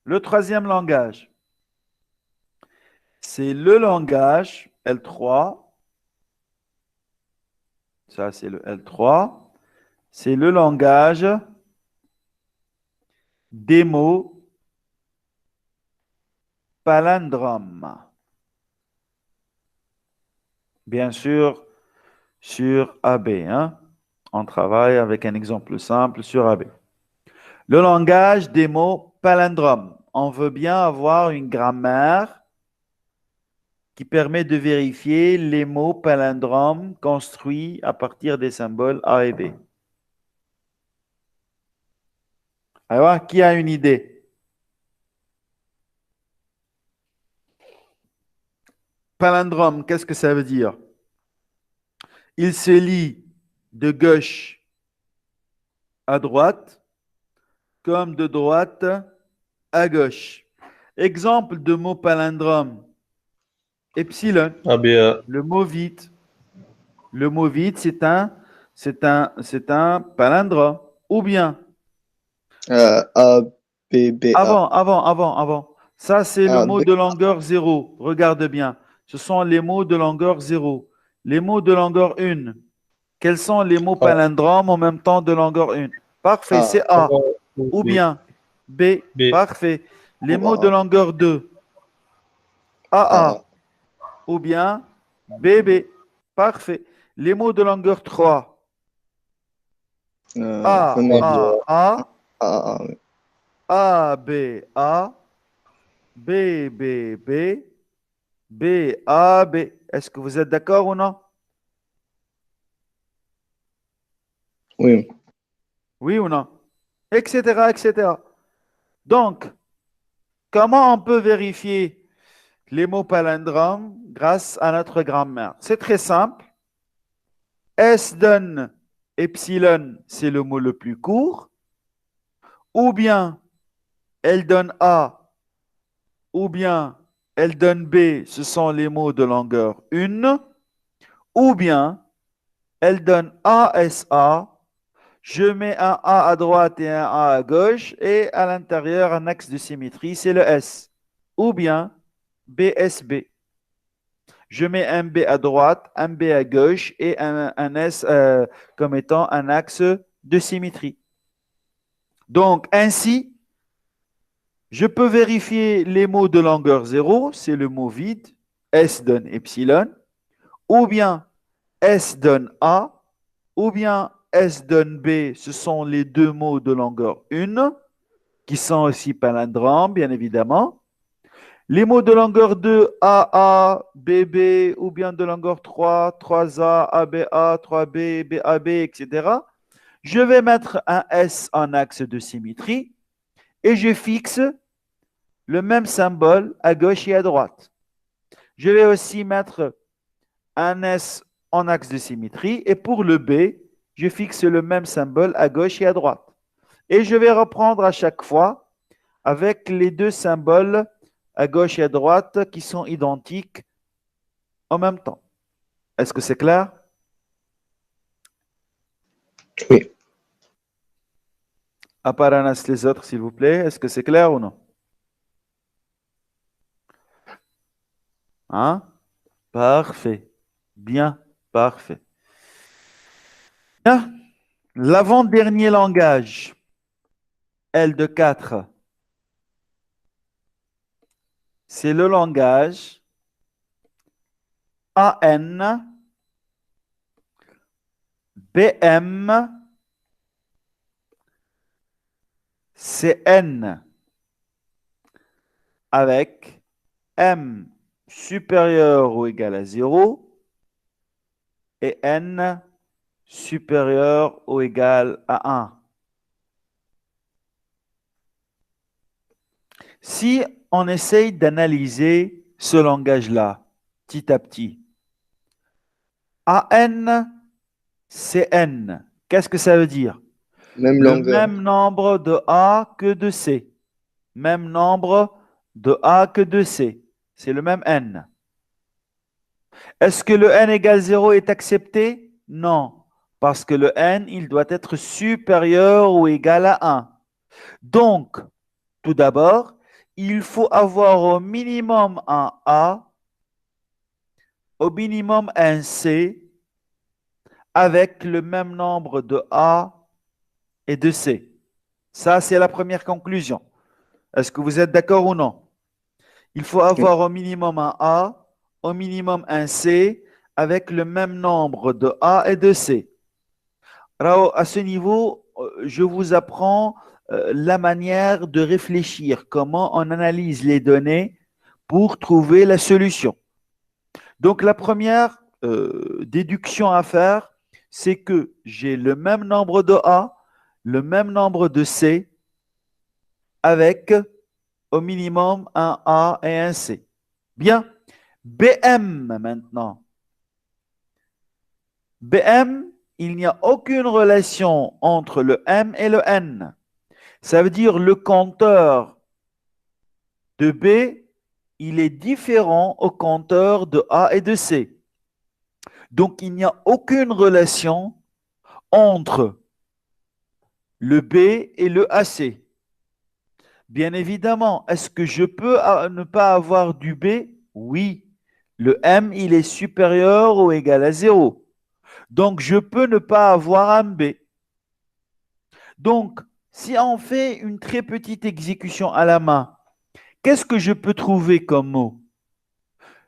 le troisième langage, c'est le langage L3. Ça, c'est le L3. C'est le langage des mots palindromes. Bien sûr, sur AB. Hein? On travaille avec un exemple simple sur AB. Le langage des mots palindromes. On veut bien avoir une grammaire qui permet de vérifier les mots palindromes construits à partir des symboles A et B. Alors, qui a une idée? Palindrome, qu'est-ce que ça veut dire? Il se lit de gauche à droite comme de droite à gauche. Exemple de mot palindrome. Epsilon, ABA. le mot vide. Le mot vide, c'est un palindrome. Ou bien, A, B, B, A. avant. Ça, c'est le A, mot B. de longueur 0. Regarde bien. Ce sont les mots de longueur 0. Les mots de longueur 1. Quels sont les mots A. palindromes en même temps de longueur 1? Parfait, A. c'est A. Ou B. bien B. B. Parfait. Les Ou mots de AA. longueur 2. AA. AA. Ou bien BB. Parfait. Les mots de longueur 3. A, Femelle. A, A, oui. A, B, A, B, B, B, B, A, B. Est-ce que vous êtes d'accord ou non? Oui. Oui ou non? Etc., etc. Donc, comment on peut vérifier les mots palindromes grâce à notre grammaire? C'est très simple. S donne epsilon, c'est le mot le plus court. Ou bien, elle donne A, ou bien, elle donne B, ce sont les mots de longueur 1. Ou bien, elle donne ASA, je mets un A à droite et un A à gauche, et à l'intérieur, un axe de symétrie, c'est le S. Ou bien BSB. Je mets un B à droite, un B à gauche et un S comme étant un axe de symétrie. Donc, ainsi, je peux vérifier les mots de longueur 0, c'est le mot vide, S donne epsilon, ou bien S donne A, ou bien S donne B, ce sont les deux mots de longueur 1, qui sont aussi palindromes, bien évidemment. Les mots de longueur 2, AA, BB, ou bien de longueur 3, 3A, ABA, 3B, BAB, etc. Je vais mettre un S en axe de symétrie et je fixe le même symbole à gauche et à droite. Je vais aussi mettre un S en axe de symétrie et pour le B, je fixe le même symbole à gauche et à droite. Et je vais reprendre à chaque fois avec les deux symboles à gauche et à droite qui sont identiques en même temps. Est-ce que c'est clair? Oui. À part Anas, les autres, s'il vous plaît, est-ce que c'est clair ou non? Hein? Parfait. Bien, parfait. Bien. L'avant-dernier langage, L de 4, c'est le langage AN, BM, CN, avec M supérieur ou égal à 0 et N supérieur ou égal à 1. Si on essaye d'analyser ce langage-là, petit à petit, AN, CN, qu'est-ce que ça veut dire? Même Le longueur. même nombre de A que de C. Même nombre de A que de C. C'est le même N. Est-ce que le N égale 0 est accepté? Non. Parce que le N, il doit être supérieur ou égal à 1. Donc, tout d'abord, il faut avoir au minimum un A, au minimum un C, avec le même nombre de A et de C. Ça, c'est la première conclusion. Est-ce que vous êtes d'accord ou non? Il faut avoir au minimum un A, au minimum un C, avec le même nombre de A et de C. Alors, à ce niveau, je vous apprends la manière de réfléchir, comment on analyse les données pour trouver la solution. Donc, la première déduction à faire, c'est que j'ai le même nombre de A, le même nombre de C, avec au minimum un A et un C. Bien, BM maintenant. BM, il n'y a aucune relation entre le M et le N. Ça veut dire le compteur de B, il est différent au compteur de A et de C. Donc, il n'y a aucune relation entre le B et le AC. Bien évidemment, est-ce que je peux ne pas avoir du B? Oui. Le M, il est supérieur ou égal à 0. Donc, je peux ne pas avoir un B. Donc, si on fait une très petite exécution à la main, qu'est-ce que je peux trouver comme mot?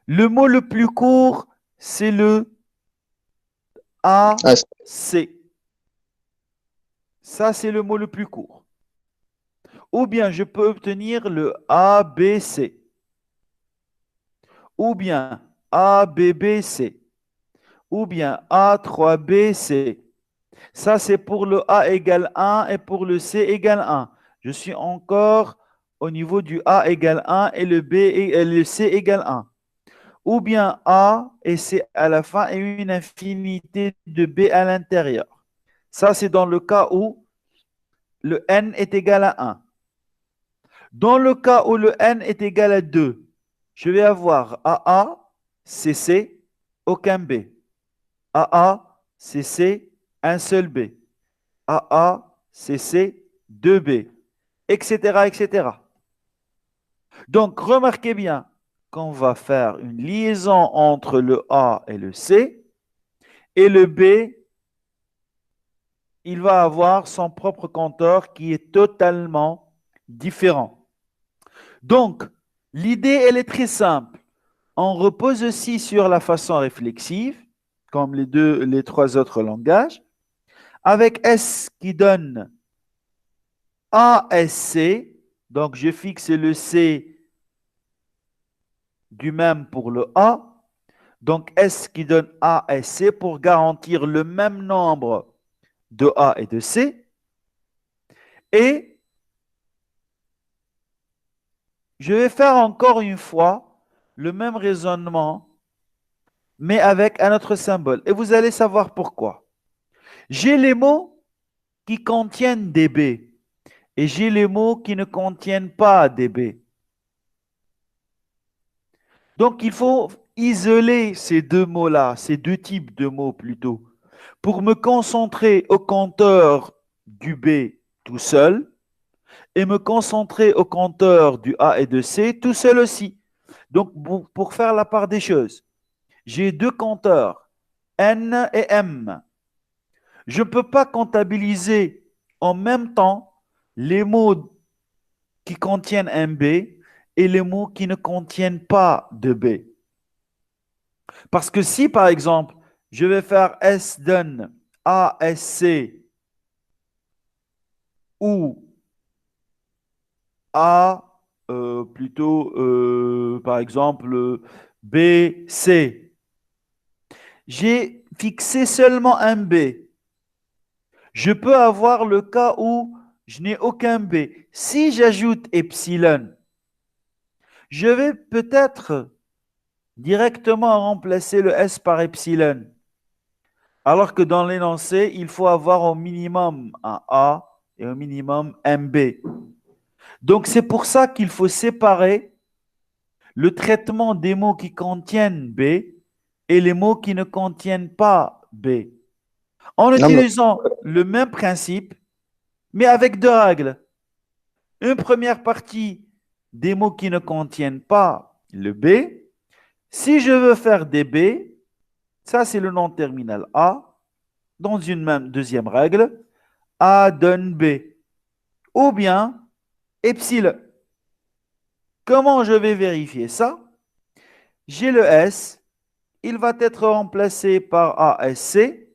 Le mot le plus court, c'est le AC. Ça, c'est le mot le plus court. Ou bien je peux obtenir le ABC. Ou bien ABBC. Ou bien A3BC. Ça, c'est pour le A égale 1 et pour le C égale 1. Je suis encore au niveau du A égale 1 et le B et le C égale 1. Ou bien A et C à la fin et une infinité de B à l'intérieur. Ça, c'est dans le cas où le N est égal à 1. Dans le cas où le N est égal à 2, je vais avoir AA, CC, aucun B. AA, CC, un seul B. AA, CC, 2 B, etc., etc. Donc, remarquez bien qu'on va faire une liaison entre le A et le C, et le B, il va avoir son propre compteur qui est totalement différent. Donc, l'idée, elle est très simple. On repose aussi sur la façon réflexive, comme les trois autres langages, avec S qui donne ASC. Donc, je fixe le C du même pour le A. Donc, S qui donne ASC pour garantir le même nombre de A et de C. Et je vais faire encore une fois le même raisonnement, mais avec un autre symbole. Et vous allez savoir pourquoi. J'ai les mots qui contiennent des B et j'ai les mots qui ne contiennent pas des B. Donc, il faut isoler ces deux mots-là, ces deux types de mots plutôt, pour me concentrer au compteur du B tout seul et me concentrer au compteur du A et de C tout seul aussi. Donc, pour faire la part des choses, j'ai deux compteurs, N et M. Je ne peux pas comptabiliser en même temps les mots qui contiennent un B et les mots qui ne contiennent pas de B. Parce que si, par exemple, je vais faire S donne ASC ou A plutôt, par exemple, BC, j'ai fixé seulement un B. Je peux avoir le cas où je n'ai aucun B. Si j'ajoute epsilon, je vais peut-être directement remplacer le S par epsilon. Alors que dans l'énoncé, il faut avoir au minimum un A et au minimum un B. Donc c'est pour ça qu'il faut séparer le traitement des mots qui contiennent B et les mots qui ne contiennent pas B. En utilisant le même principe, mais avec deux règles. Une première partie des mots qui ne contiennent pas le B. Si je veux faire des B, ça c'est le nom terminal A. Dans une même deuxième règle, A donne B. Ou bien epsilon. Comment je vais vérifier ça? J'ai le S, il va être remplacé par ASC,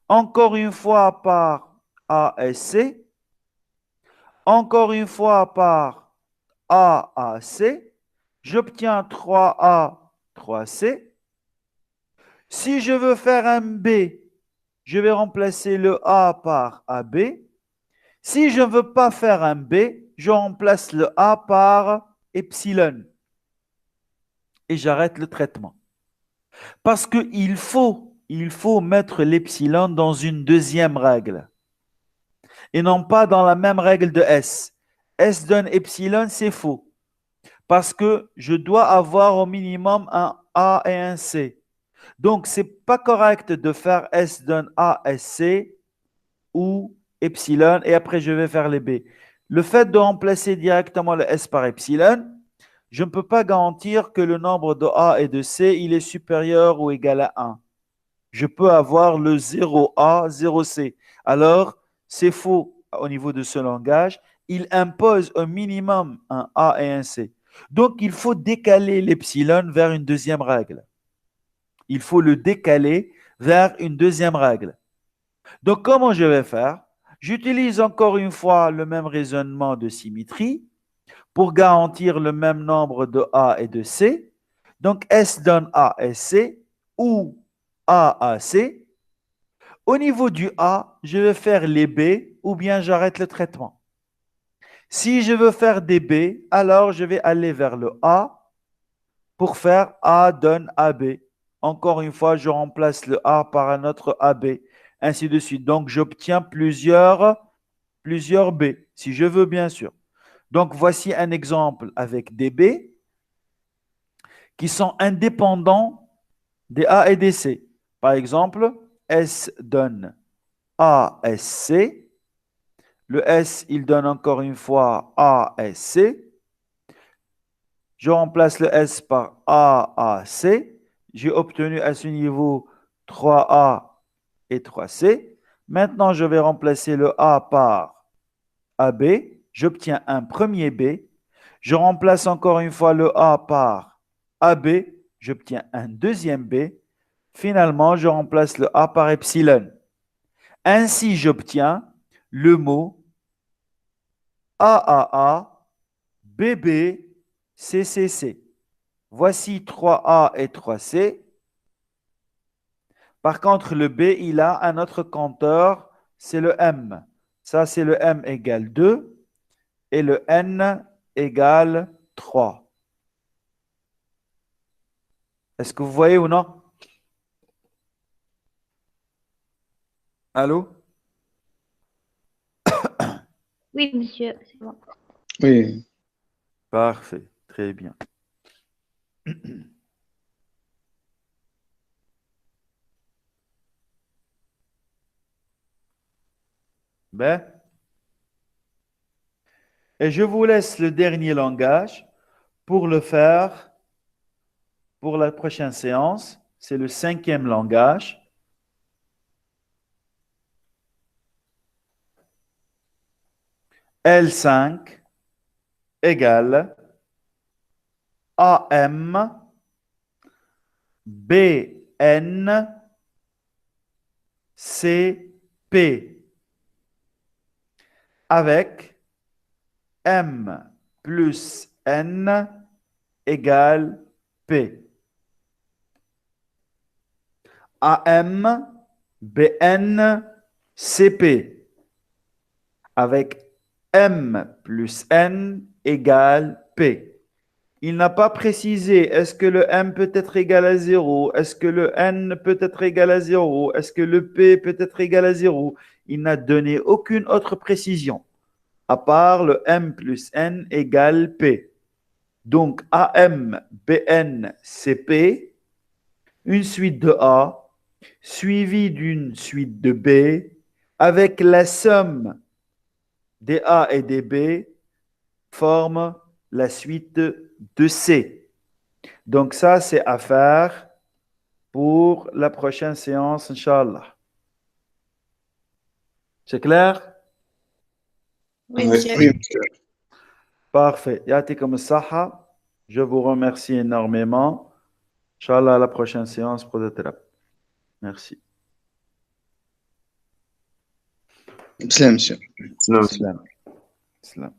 encore une fois par ASC, encore une fois par AAC, j'obtiens 3A, 3C. Si je veux faire un B, je vais remplacer le A par AB. Si je ne veux pas faire un B, je remplace le A par epsilon. et j'arrête le traitement. Parce qu'il faut mettre l'epsilon dans une deuxième règle et non pas dans la même règle de S. S donne epsilon, c'est faux. Parce que je dois avoir au minimum un A et un C. Donc, ce n'est pas correct de faire S donne A, S, C ou epsilon et après je vais faire les B. Le fait de remplacer directement le S par epsilon, je ne peux pas garantir que le nombre de A et de C, il est supérieur ou égal à 1. Je peux avoir le 0A, 0C. Alors, c'est faux au niveau de ce langage. Il impose au minimum un A et un C. Donc, il faut décaler l'epsilon vers une deuxième règle. Il faut le décaler vers une deuxième règle. Donc, comment je vais faire? J'utilise encore une fois le même raisonnement de symétrie pour garantir le même nombre de A et de C. Donc, S donne A, S, C ou A, A, C. Au niveau du A, je vais faire les B ou bien j'arrête le traitement. Si je veux faire des B, alors je vais aller vers le A pour faire A donne AB. Encore une fois, je remplace le A par un autre AB, ainsi de suite. Donc, j'obtiens plusieurs B, si je veux bien sûr. Donc, voici un exemple avec des B qui sont indépendants des A et des C. Par exemple, S donne A, S, C. Le S, il donne encore une fois A, S, C. Je remplace le S par A, A, C. J'ai obtenu à ce niveau 3A et 3C. Maintenant, je vais remplacer le A par AB. J'obtiens un premier B. Je remplace encore une fois le A par AB. J'obtiens un deuxième B. Finalement, je remplace le A par epsilon. Ainsi, j'obtiens le mot AAA, BB, CCC. Voici 3A et 3C. Par contre, le B, il a un autre compteur, c'est le M. Ça, c'est le M égale 2 et le N égale 3. Est-ce que vous voyez ou non? Allô? Oui, monsieur, c'est bon. Oui. Parfait, très bien. Ben, et je vous laisse le dernier langage pour le faire pour la prochaine séance. C'est le 5e langage. L5 égale AM BN CP avec M plus N égale P. AM BN CP avec M plus N égale P. Il n'a pas précisé est-ce que le M peut être égal à 0, est-ce que le N peut être égal à 0, est-ce que le P peut être égal à 0. Il n'a donné aucune autre précision, à part le M plus N égale P. Donc, AM, BN, CP, une suite de A, suivie d'une suite de B, avec la somme des A et des B, forme la suite de C. Donc ça, c'est à faire pour la prochaine séance, Inch'Allah. C'est clair? Oui, monsieur. Oui, monsieur. Parfait. Yatikum saha. Je vous remercie énormément. Inch'Allah, à la prochaine séance pour le thérapie. Merci. Salam, monsieur. Salam. Islam. Islam.